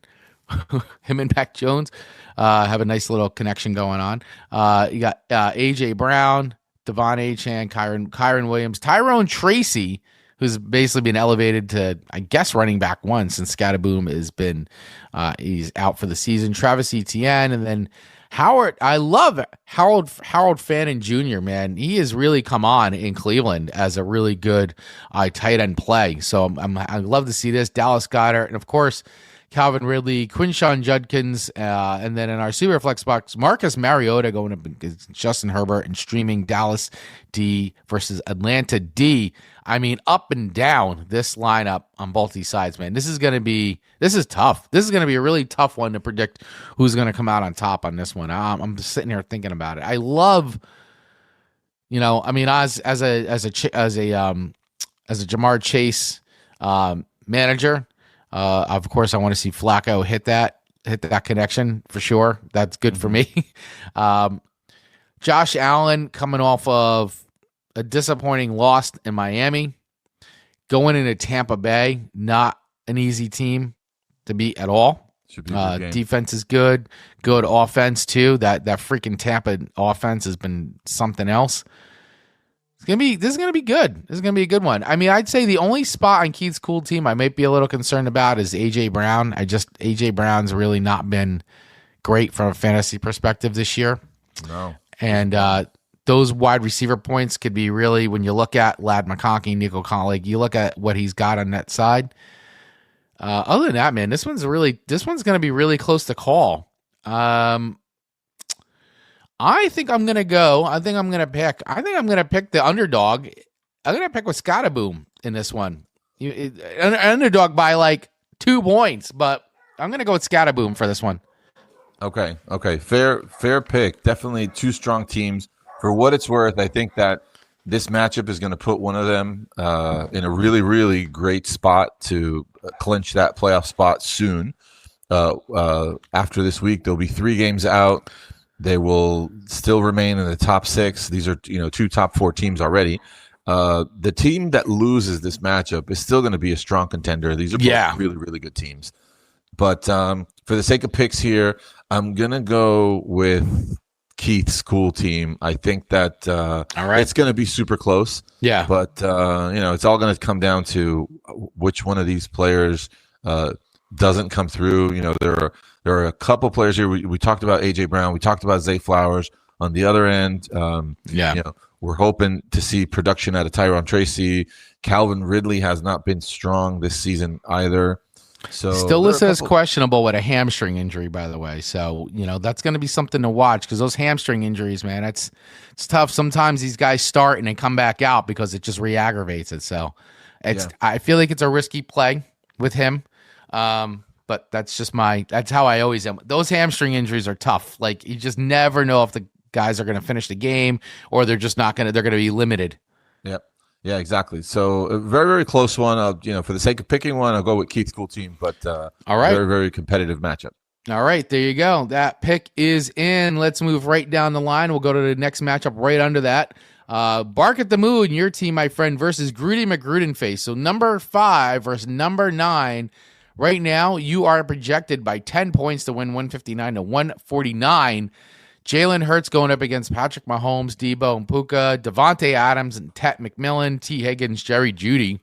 Him and Mac Jones have a nice little connection going on. You got A.J. Brown, Devon Achane, Kyron Williams, Tyrone Tracy, who's basically been elevated to, I guess, running back 1 since Scataboom has been he's out for the season. Travis Etienne, and then Howard. I love Harold Fannin Jr., man. He has really come on in Cleveland as a really good tight end play. So I love to see this. Dallas Goedert, and of course, Calvin Ridley, Quinshawn Judkins, and then in our super flex box, Marcus Mariota going up against Justin Herbert and streaming Dallas D versus Atlanta D. I mean, up and down this lineup on both these sides, man. This is tough. This is going to be a really tough one to predict who's going to come out on top on this one. I'm just sitting here thinking about it. I love, I mean, as a Jamar Chase manager. Of course, I want to see Flacco hit that connection for sure. That's good for me. Josh Allen coming off of a disappointing loss in Miami, going into Tampa Bay, not an easy team to beat at all. Should be a good game. Defense is good offense too. That freaking Tampa offense has been something else. This is gonna be good. This is gonna be a good one. I mean, I'd say the only spot on Keith's cool team I might be a little concerned about is AJ Brown. AJ Brown's really not been great from a fantasy perspective this year. No. And those wide receiver points could be really, when you look at Lad McConkey, Nico Collins, you look at what he's got on that side. Other than that, man, this one's gonna be really close to call. I think I'm going to pick the underdog. I'm going to pick with Scottiboom in this one. An underdog by like 2 points, but I'm going to go with Scottiboom for this one. Okay. Fair pick. Definitely two strong teams. For what it's worth, I think that this matchup is going to put one of them in a really, really great spot to clinch that playoff spot soon. After this week, there'll be 3 games out. They will still remain in the top 6. These are, 2 top 4 teams already. The team that loses this matchup is still going to be a strong contender. These are both really, really good teams. But for the sake of picks here, I'm going to go with Keith's cool team. I think that it's going to be super close. Yeah. But, it's all going to come down to which one of these players doesn't come through. There are a couple players here. We talked about A.J. Brown. We talked about Zay Flowers. On the other end, we're hoping to see production out of Tyron Tracy. Calvin Ridley has not been strong this season either. So still listed as questionable with a hamstring injury, by the way. So, that's going to be something to watch because those hamstring injuries, man, it's tough. Sometimes these guys start and they come back out because it just re-aggravates it. So I feel like it's a risky play with him. But that's how I always am. Those hamstring injuries are tough. Like, you just never know if the guys are going to finish the game or they're just not going to, they're going to be limited. Yep. Yeah, exactly. So a very, very close one. For the sake of picking one, I'll go with Keith's cool team, but all right. Very, very competitive matchup. All right, there you go. That pick is in. Let's move right down the line. We'll go to the next matchup right under that. Bark at the Moon, your team, my friend, versus Grudy McGrudenface. So number 5 versus number 9. Right now, you are projected by 10 points to win 159 to 149. Jalen Hurts going up against Patrick Mahomes, Debo and Puka, Devontae Adams and Tet McMillan, T. Higgins, Jerry Jeudy.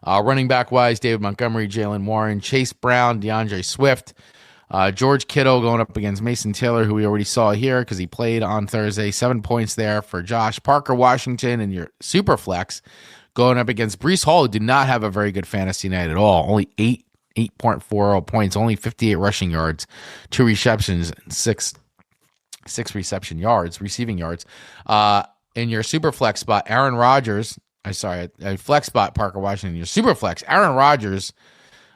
Running back-wise, David Montgomery, Jalen Warren, Chase Brown, DeAndre Swift. George Kittle going up against Mason Taylor, who we already saw here because he played on Thursday. 7 points there for Josh. Parker Washington and your super flex going up against Breece Hall, who did not have a very good fantasy night at all. Only 8.40 points, only 58 rushing yards, 2 receptions, and 6 receiving yards. In your super flex spot, Aaron Rodgers, flex spot, Parker Washington. Your super flex, Aaron Rodgers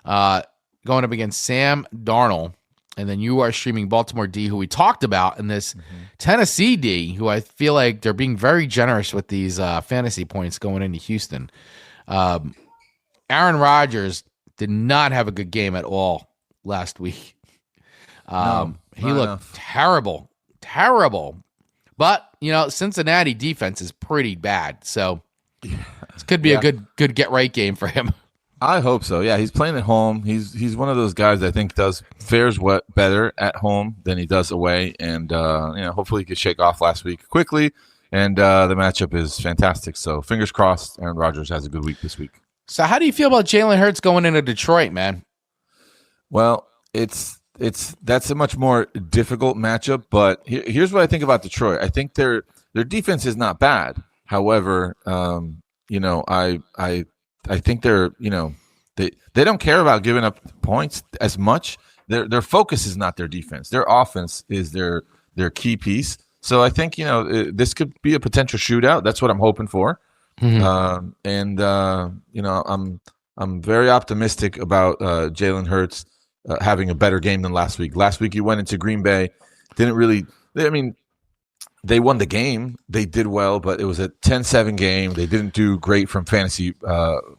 going up against Sam Darnold. And then you are streaming Baltimore D, who we talked about, in this Tennessee D, who I feel like they're being very generous with these fantasy points going into Houston. Aaron Rodgers did not have a good game at all last week. He looked terrible. But, Cincinnati defense is pretty bad. So this could be a good get-right game for him. I hope so. Yeah, he's playing at home. He's one of those guys that I think fares better at home than he does away. And, hopefully he could shake off last week quickly. And the matchup is fantastic. So fingers crossed Aaron Rodgers has a good week this week. So how do you feel about Jalen Hurts going into Detroit, man? Well, that's a much more difficult matchup. But here's what I think about Detroit. I think their defense is not bad. However, I think they're, they don't care about giving up points as much. Their focus is not their defense. Their offense is their key piece. So I think this could be a potential shootout. That's what I'm hoping for. I'm very optimistic about Jalen Hurts having a better game than last week. Last week he went into Green Bay, didn't really. They won the game. They did well, but it was a 10-7 game. They didn't do great from fantasy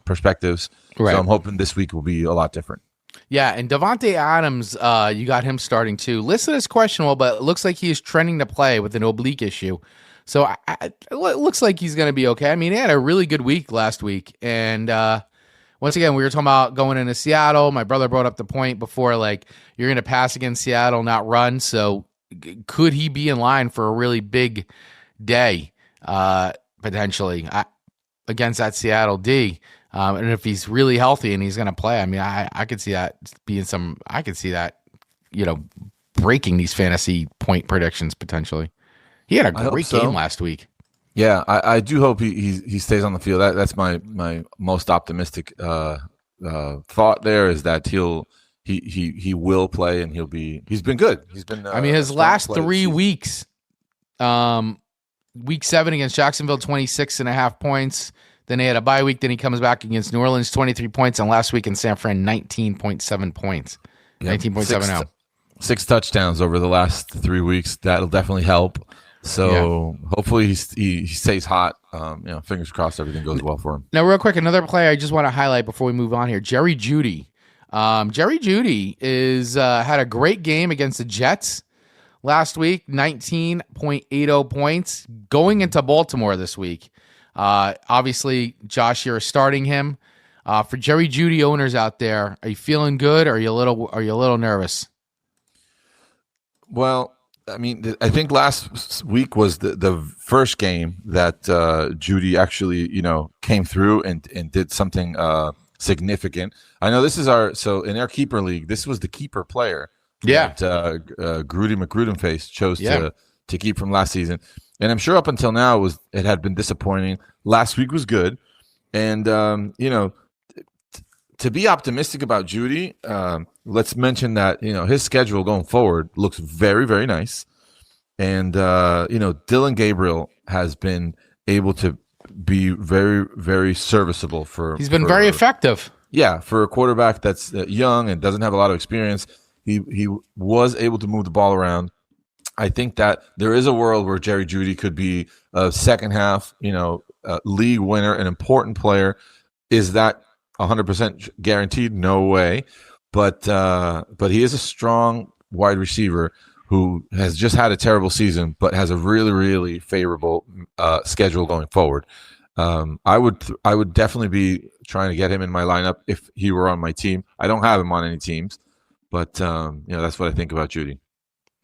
perspectives. Right. So I'm hoping this week will be a lot different. Yeah, and Devontae Adams, you got him starting too. Listed as questionable, but it looks like he is trending to play with an oblique issue. So it looks like he's going to be okay. I mean, he had a really good week last week. And once again, we were talking about going into Seattle. My brother brought up the point before, like, you're going to pass against Seattle, not run. So could he be in line for a really big day, potentially, against that Seattle D? And if he's really healthy and he's going to play, I mean, I could see that being I could see that, breaking these fantasy point predictions potentially. He had a great game last week. Yeah, I do hope he stays on the field. That's my most optimistic thought there, is that he will play and he's been good. He's been. His last 3 weeks, week 7 against Jacksonville, 26.5 points. Then he had a bye week. Then he comes back against New Orleans, 23 points. And last week in San Fran, 19.7 points. Yep. 19.7 6 touchdowns over the last 3 weeks. That'll definitely help. So hopefully he stays hot. Fingers crossed everything goes well for him. Now, real quick, another player I just want to highlight before we move on here, Jerry Jeudy. Jerry Jeudy had a great game against the Jets last week, 19.80 points. Going into Baltimore this week. Obviously, Josh, you're starting him. For Jerry Jeudy owners out there, are you feeling good, or are you a little nervous? Well, I mean, I think last week was the first game that Jeudy actually, came through and did something significant. I know this is in our keeper league, this was the keeper player. Yeah. That Grudy McGrudenface chose to keep from last season. And I'm sure up until now it had been disappointing. Last week was good. And, to be optimistic about Jeudy, let's mention that, his schedule going forward looks very, very nice. And, Dylan Gabriel has been able to be very, very serviceable He's been very effective. Yeah, for a quarterback that's young and doesn't have a lot of experience. He was able to move the ball around. I think that there is a world where Jerry Jeudy could be a second half, league winner, an important player. Is that 100% guaranteed? No way. But he is a strong wide receiver who has just had a terrible season, but has a really, really favorable schedule going forward. I would definitely be trying to get him in my lineup if he were on my team. I don't have him on any teams, but that's what I think about Jeudy.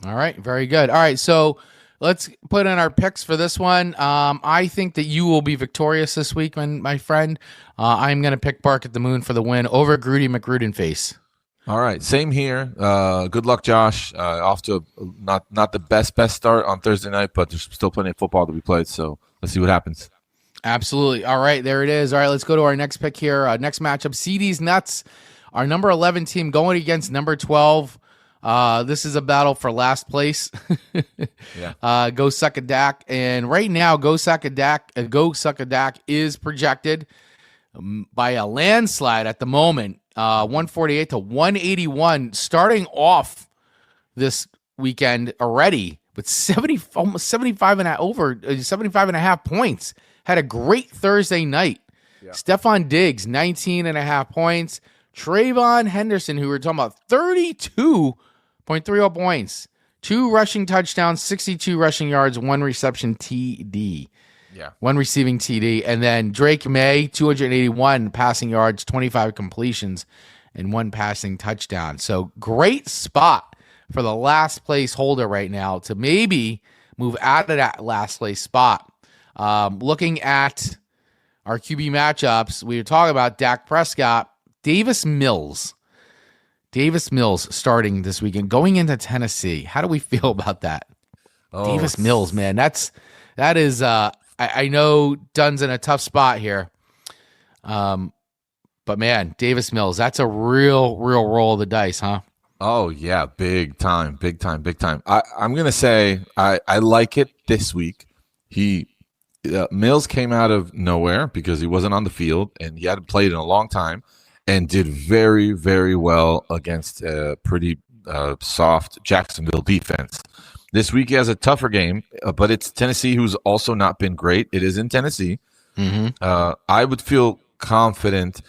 All right, very good. All right, so let's put in our picks for this one. I think that you will be victorious this week, my friend. I'm going to pick Bark at the Moon for the win over Grudy McGrudenface. All right, same here. Good luck, Josh. Off to not the best start on Thursday night, but there's still plenty of football to be played, so let's see what happens. Absolutely. All right, there it is. All right, let's go to our next pick here. Next matchup, CD's Nuts, our number 11 team going against number 12. This is a battle for last place. Yeah. Go Suck a Dak. And right now, Go Suck a Dak is projected by a landslide at the moment, 148 to 181, starting off this weekend already with almost 75 and a half points. Had a great Thursday night. Yeah. Stephon Diggs, 19.5 points. Trayvon Henderson, who we're talking about, 32.30 points. 2 rushing touchdowns, 62 rushing yards, 1 reception TD. Yeah. 1 receiving TD. And then Drake May, 281 passing yards, 25 completions, and 1 passing touchdown. So great spot for the last place holder right now to maybe move out of that last place spot. Looking at our QB matchups, we were talking about Dak Prescott, Davis Mills starting this weekend, going into Tennessee. How do we feel about that? Davis Mills, man, that is. I know Dunn's in a tough spot here, but But man, Davis Mills, that's a real roll of the dice, huh? Oh yeah, big time, big time, big time. I'm gonna say I like it this week. He Mills came out of nowhere because he wasn't on the field and he hadn't played in a long time, and did very very well against a pretty soft Jacksonville defense. This week he has a tougher game, but it's Tennessee, who's also not been great. It is in Tennessee. I would feel confident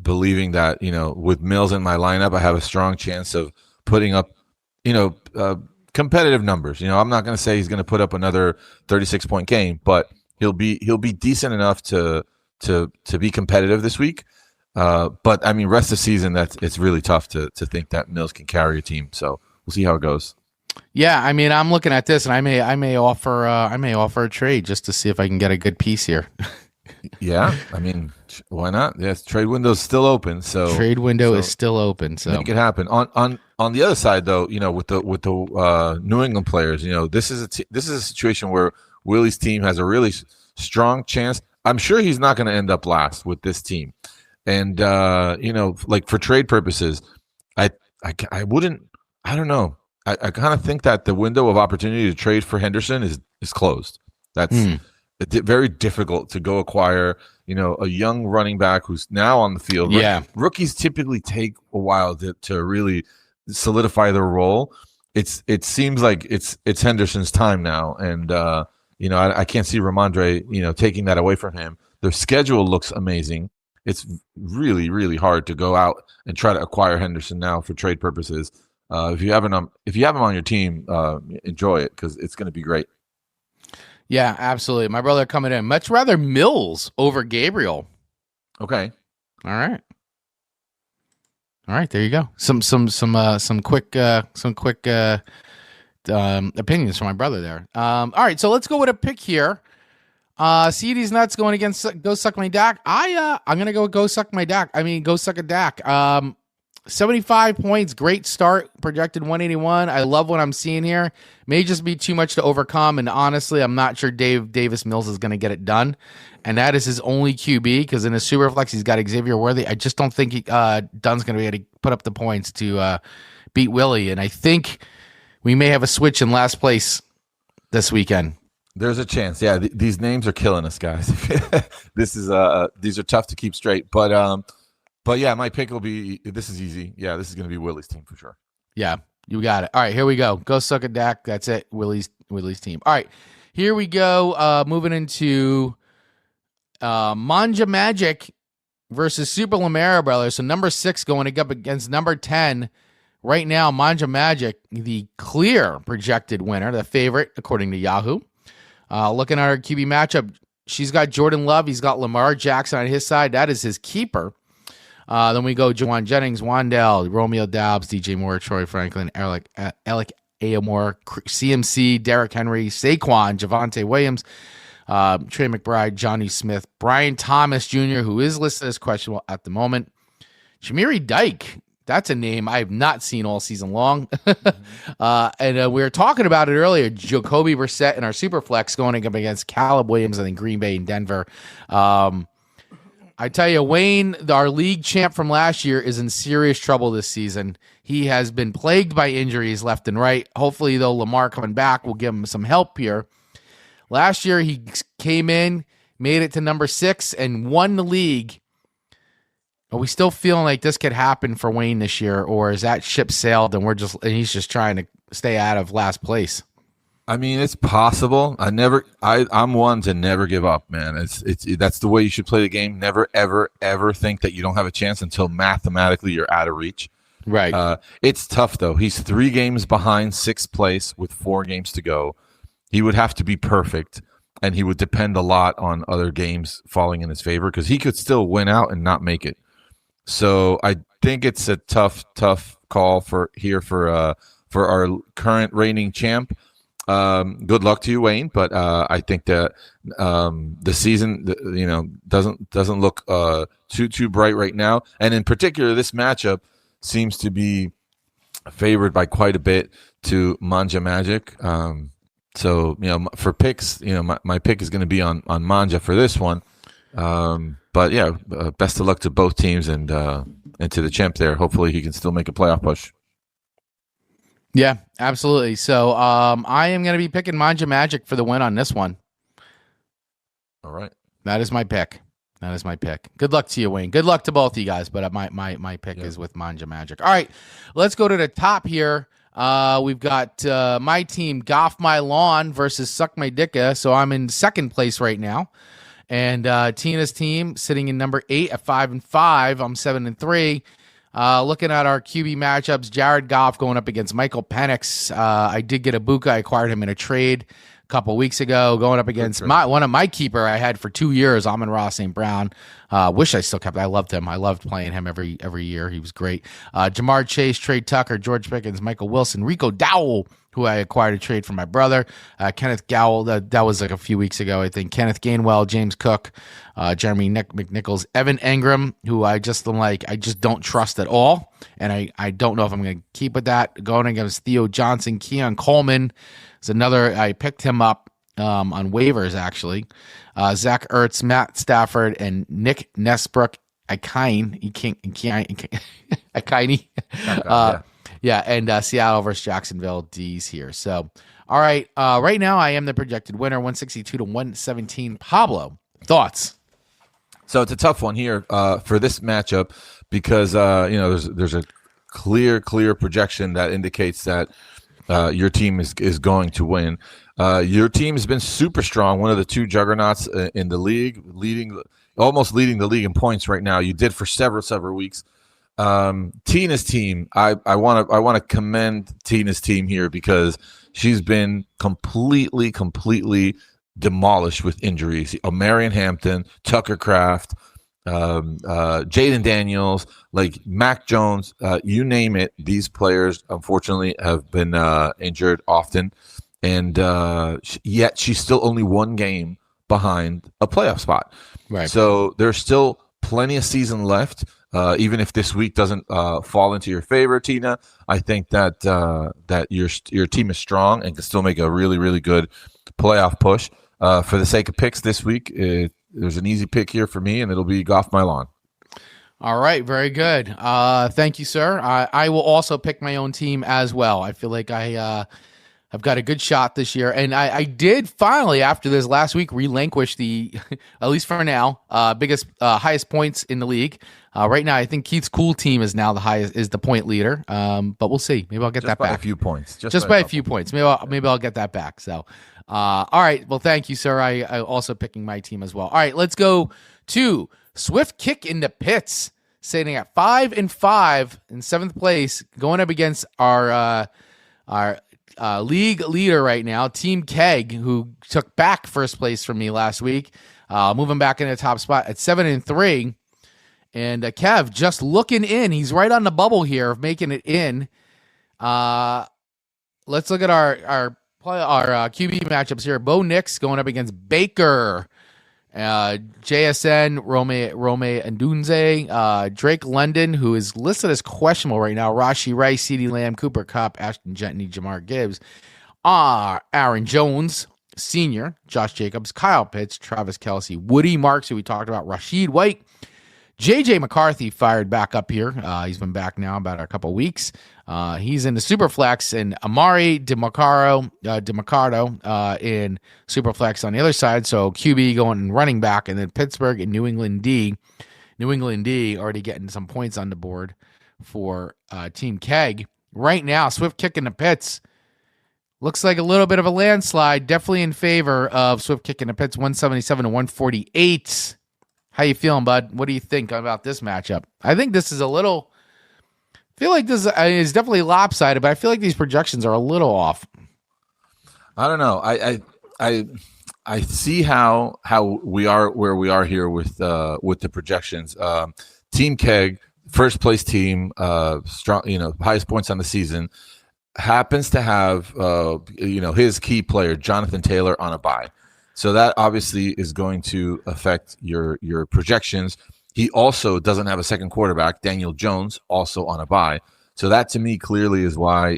believing that, with Mills in my lineup, I have a strong chance of putting up, competitive numbers. I'm not going to say he's going to put up another 36-point game, but he'll be decent enough to be competitive this week. But I mean, rest of the season, it's really tough to think that Mills can carry a team. So we'll see how it goes. Yeah, I mean, I'm looking at this, and I may offer a trade just to see if I can get a good piece here. Yeah, I mean, why not? Yes, trade window's still open. So trade window is still open. So make it happen. On the other side, though, with the New England players, this is a situation where Willie's team has a really strong chance. I'm sure he's not going to end up last with this team, and like for trade purposes, I wouldn't. I don't know. I kind of think that the window of opportunity to trade for Henderson is closed. That's very difficult to go acquire, a young running back who's now on the field. Yeah. Rookies typically take a while to really solidify their role. It seems like it's Henderson's time now. And, I can't see Ramondre, taking that away from him. Their schedule looks amazing. It's really, really hard to go out and try to acquire Henderson now for trade purposes. If you have him on your team, enjoy it because it's going to be great. Yeah, absolutely. My brother coming in. Much rather Mills over Gabriel. Okay. All right. There you go. Some quick opinions from my brother there. All right, so let's go with a pick here. CD's nuts going against Go Suck My Dak. I'm gonna go suck my Dak. I mean, go suck a Dak. 75 points, great start, projected 181. I love what I'm seeing here. May just be too much to overcome, and honestly, I'm not sure Davis Mills is going to get it done, and that is his only QB, because in his Superflex, he's got Xavier Worthy. I just don't think Dunn's going to be able to put up the points to beat Willie, and I think we may have a switch in last place this weekend. There's a chance. Yeah, these names are killing us, guys. These are tough to keep straight, But yeah, my pick will be, this is easy. Yeah, this is going to be Willie's team for sure. Yeah, you got it. All right, here we go. Go suck a Dak. That's it. Willie's team. All right, here we go. Moving into Manja Magic versus Super Lamara Brothers. So number 6 going up against number 10. Right now, Manja Magic, the clear projected winner, the favorite, according to Yahoo. Looking at our QB matchup, she's got Jordan Love. He's got Lamar Jackson on his side. That is his keeper. Then we go Juwan Jennings, Wandell, Romeo Doubs, DJ Moore, Troy Franklin, Alec Ayamore, CMC, Derrick Henry, Saquon, Javonte Williams, Trey McBride, Johnny Smith, Brian Thomas Jr., who is listed as questionable at the moment. Shamiri Dyke, that's a name I have not seen all season long. And we were talking about it earlier. Jacoby Brissett in our Superflex going up against Caleb Williams and then Green Bay and Denver. I tell you, Wayne, our league champ from last year, is in serious trouble this season. He has been plagued by injuries left and right. Hopefully, though, Lamar coming back will give him some help here. Last year, he came in, made it to number 6, and won the league. Are we still feeling like this could happen for Wayne this year, or is that ship sailed and he's just trying to stay out of last place? I mean, it's possible. I'm one to never give up, man. That's the way you should play the game. Never, ever, ever think that you don't have a chance until mathematically you're out of reach. Right. It's tough though. He's 3 games behind 6th place with 4 games to go. He would have to be perfect, and he would depend a lot on other games falling in his favor because he could still win out and not make it. So I think it's a tough call for our current reigning champ. Good luck to you, Wayne. But I think that the season, doesn't look too bright right now. And in particular, this matchup seems to be favored by quite a bit to Manja Magic. So for picks, my pick is going to be on Manja for this one. But yeah, best of luck to both teams and to the champ there. Hopefully he can still make a playoff push. Yeah, absolutely. So I am going to be picking Manja Magic for the win on this one. All right. That is my pick. Good luck to you, Wayne. Good luck to both of you guys, but my pick is with Manja Magic. All right, let's go to the top here. We've got my team, Goff My Lawn versus Suck My Dicka. So I'm in second place right now. And Tina's team sitting in number 8 at 5-5. I'm 7-3. Looking at our QB matchups, Jared Goff going up against Michael Penix. I did get a Buka. I acquired him in a trade a couple weeks ago, going up against one of my keeper I had for 2 years, Amon-Ra St. Brown. Wish I still kept it. I loved him. I loved playing him every year. He was great. Jamar Chase, Trey Tucker, George Pickens, Michael Wilson, Rico Dowell, who I acquired a trade from my brother, Kenneth Gowell, that was like a few weeks ago, I think, Kenneth Gainwell, James Cook, Jeremy McNichols, Evan Engram, who I just don't trust at all, and I don't know if I'm going to keep with that. Going against Theo Johnson, Keon Coleman is another, I picked him up on waivers, actually. Zach Ertz, Matt Stafford, and Nick Nesbrook, Yeah, and Seattle versus Jacksonville, D's here. So, all right, right now I am the projected winner, 162-117. Pablo, thoughts? So it's a tough one here for this matchup because there's a clear projection that indicates that your team is going to win. Your team has been super strong, one of the two juggernauts in the league, almost leading the league in points right now. You did for several weeks. Tina's team, I want to commend Tina's team here because she's been completely demolished with injuries. Marion Hampton, Tucker Kraft, Jaden Daniels, like Mac Jones, you name it. These players, unfortunately, have been injured often, and yet she's still only one game behind a playoff spot. Right. So there's still plenty of season left. Even if this week doesn't fall into your favor, Tina, I think that your team is strong and can still make a really good playoff push. For the sake of picks this week, there's an easy pick here for me, and it'll be Goff My Lawn. All right, very good. Thank you, sir. I will also pick my own team as well. I feel like I've got a good shot this year, and I did finally, after this last week, relinquish the, at least for now, highest points in the league. Right now, I think Keith's cool team is now the point leader. But we'll see. Maybe I'll get that back. Just by a few points. Just by a few points. Maybe I'll get that back. So, all right. Well, thank you, sir. I also picking my team as well. All right, let's go to Swift Kick in the Pits, sitting at 5-5 in 7th place, going up against our league leader right now, Team Keg, who took back first place from me last week, moving back into the top spot at 7-3. And Kev just looking in. He's right on the bubble here of making it in. Let's look at our QB matchups here. Bo Nix going up against Baker. JSN, Rome Ndunze, Drake London, who is listed as questionable right now, Rashi Rice, CeeDee Lamb, Cooper Kupp, Ashton Jentney, Jamar Gibbs, Aaron Jones, Sr., Josh Jacobs, Kyle Pitts, Travis Kelce, Woody Marks, who we talked about, Rashid White, JJ McCarthy fired back up here. He's been back now about a couple weeks. He's in the Superflex, and Amari DeMarcado in Superflex on the other side. So QB going running back, and then Pittsburgh and New England D. New England D already getting some points on the board for Team Keg. Right now, Swift Kick in the Pits. Looks like a little bit of a landslide. Definitely in favor of Swift Kick in the Pits, 177-148. How you feeling, bud? What do you think about this matchup? I think this is I feel like this is definitely lopsided, but I feel like these projections are a little off. I don't know. I see how we are where we are here with the projections. Team Keg, first place team, strong, highest points on the season, happens to have his key player Jonathan Taylor on a bye. So that obviously is going to affect your projections. He also doesn't have a second quarterback, Daniel Jones, also on a bye. So that to me clearly is why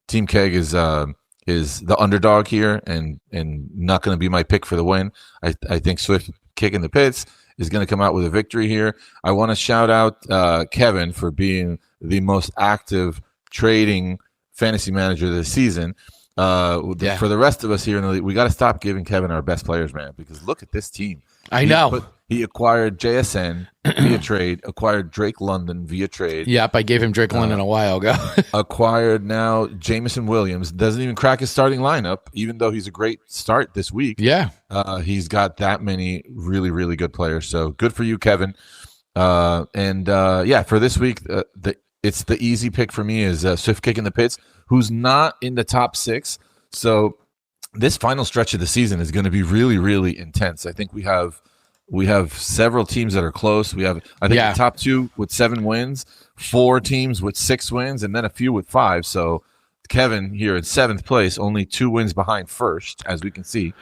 Team Keg is the underdog here and not going to be my pick for the win. I think Swift kick in the pits, is going to come out with a victory here. I want to shout out Kevin for being the most active trading fantasy manager this season. For the rest of us here in the league, we got to stop giving Kevin our best players, man, because look at this team. I know. He acquired JSN via trade, acquired Drake London via trade. Yep, I gave him Drake London a while ago. Acquired now Jamison Williams. Doesn't even crack his starting lineup, even though he's a great start this week. Yeah. He's got that many really, really good players. So good for you, Kevin. For this week, it's the easy pick for me is Swift Kick in the Pits, who's not in the top 6. So this final stretch of the season is going to be really, really intense. I think we have several teams that are close. We have, I think, the top 2 with 7 wins, 4 teams with 6 wins, and then a few with 5. So Kevin here in 7th place, only 2 wins behind first, as we can see.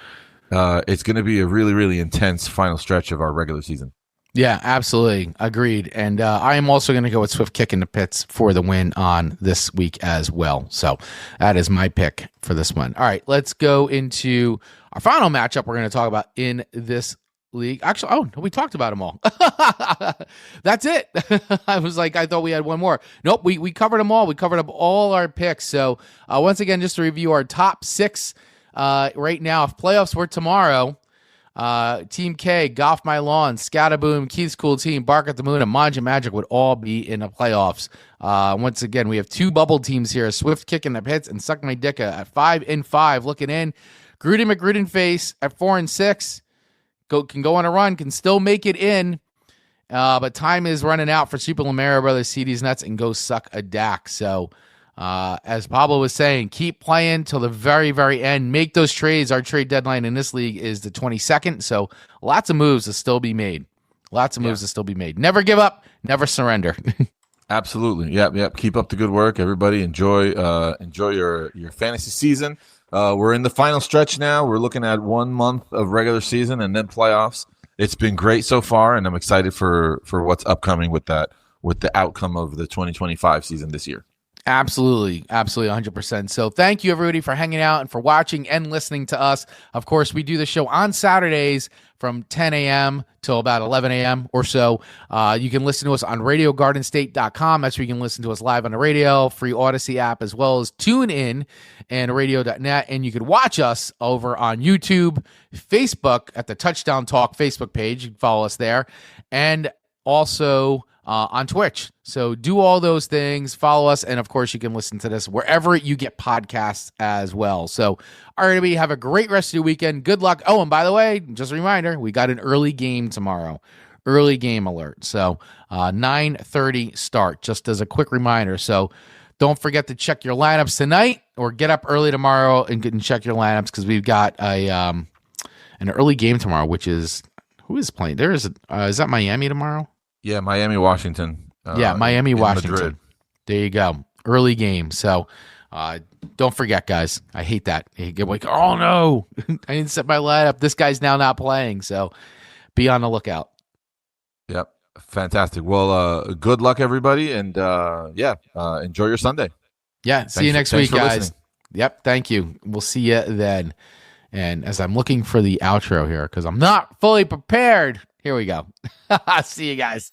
It's going to be a really, really intense final stretch of our regular season. Yeah, absolutely. Agreed. And I am also going to go with Swift Kick in the Pits for the win on this week as well. So that is my pick for this one. All right, let's go into our final matchup we're going to talk about in this league. Actually, we talked about them all. That's it. I thought we had one more. Nope, we covered them all. We covered up all our picks. So once again, just to review our top 6 right now, if playoffs were tomorrow, Team K, Golf My Lawn, Scataboom, Keith's Cool Team, Bark at the Moon, and Manja Magic would all be in the playoffs. Once again, we have 2 bubble teams here, Swift Kick in the Pits and Suck My Dicka at 5-5. Looking in, Gruden McGruden Face at 4-6. Can go on a run, can still make it in, but time is running out for Super Lamero Brothers, CD's Nuts, and go suck a DAC. So, as Pablo was saying, keep playing till the very, very end. Make those trades. Our trade deadline in this league is the 22nd, so lots of moves to still be made. Never give up, never surrender. Absolutely. Yep. Keep up the good work, everybody. Enjoy your fantasy season. We're in the final stretch now. We're looking at 1 month of regular season and then playoffs. It's been great so far, and I'm excited for what's upcoming with the outcome of the 2025 season this year. Absolutely, 100%. So thank you, everybody, for hanging out and for watching and listening to us. Of course, we do the show on Saturdays from 10 a.m. till about 11 a.m. or so. You can listen to us on RadioGardenState.com. That's where you can listen to us live on the radio, free Odyssey app, as well as TuneIn and Radio.net. And you can watch us over on YouTube, Facebook at the Touchdown Talk Facebook page. You can follow us there. And also on Twitch. So do all those things, follow us, and of course you can listen to this wherever you get podcasts as well. So all right, everybody, have a great rest of your weekend. Good luck. Oh, and by the way, just a reminder, we got an early game tomorrow. Early game alert. So 9:30 start, just as a quick reminder. So don't forget to check your lineups tonight or get up early tomorrow and check your lineups, because we've got an early game tomorrow, which is, who is playing? Is that Miami tomorrow? Yeah, Miami, Washington. Miami, Washington. Madrid. There you go. Early game. So don't forget, guys. I hate that. You get like, oh, no. I didn't set my lineup. This guy's now not playing. So be on the lookout. Yep. Fantastic. Well, good luck, everybody. And, enjoy your Sunday. Yeah. See you next week, guys. Listening. Yep. Thank you. We'll see you then. And as I'm looking for the outro here, because I'm not fully prepared, here we go. See you guys.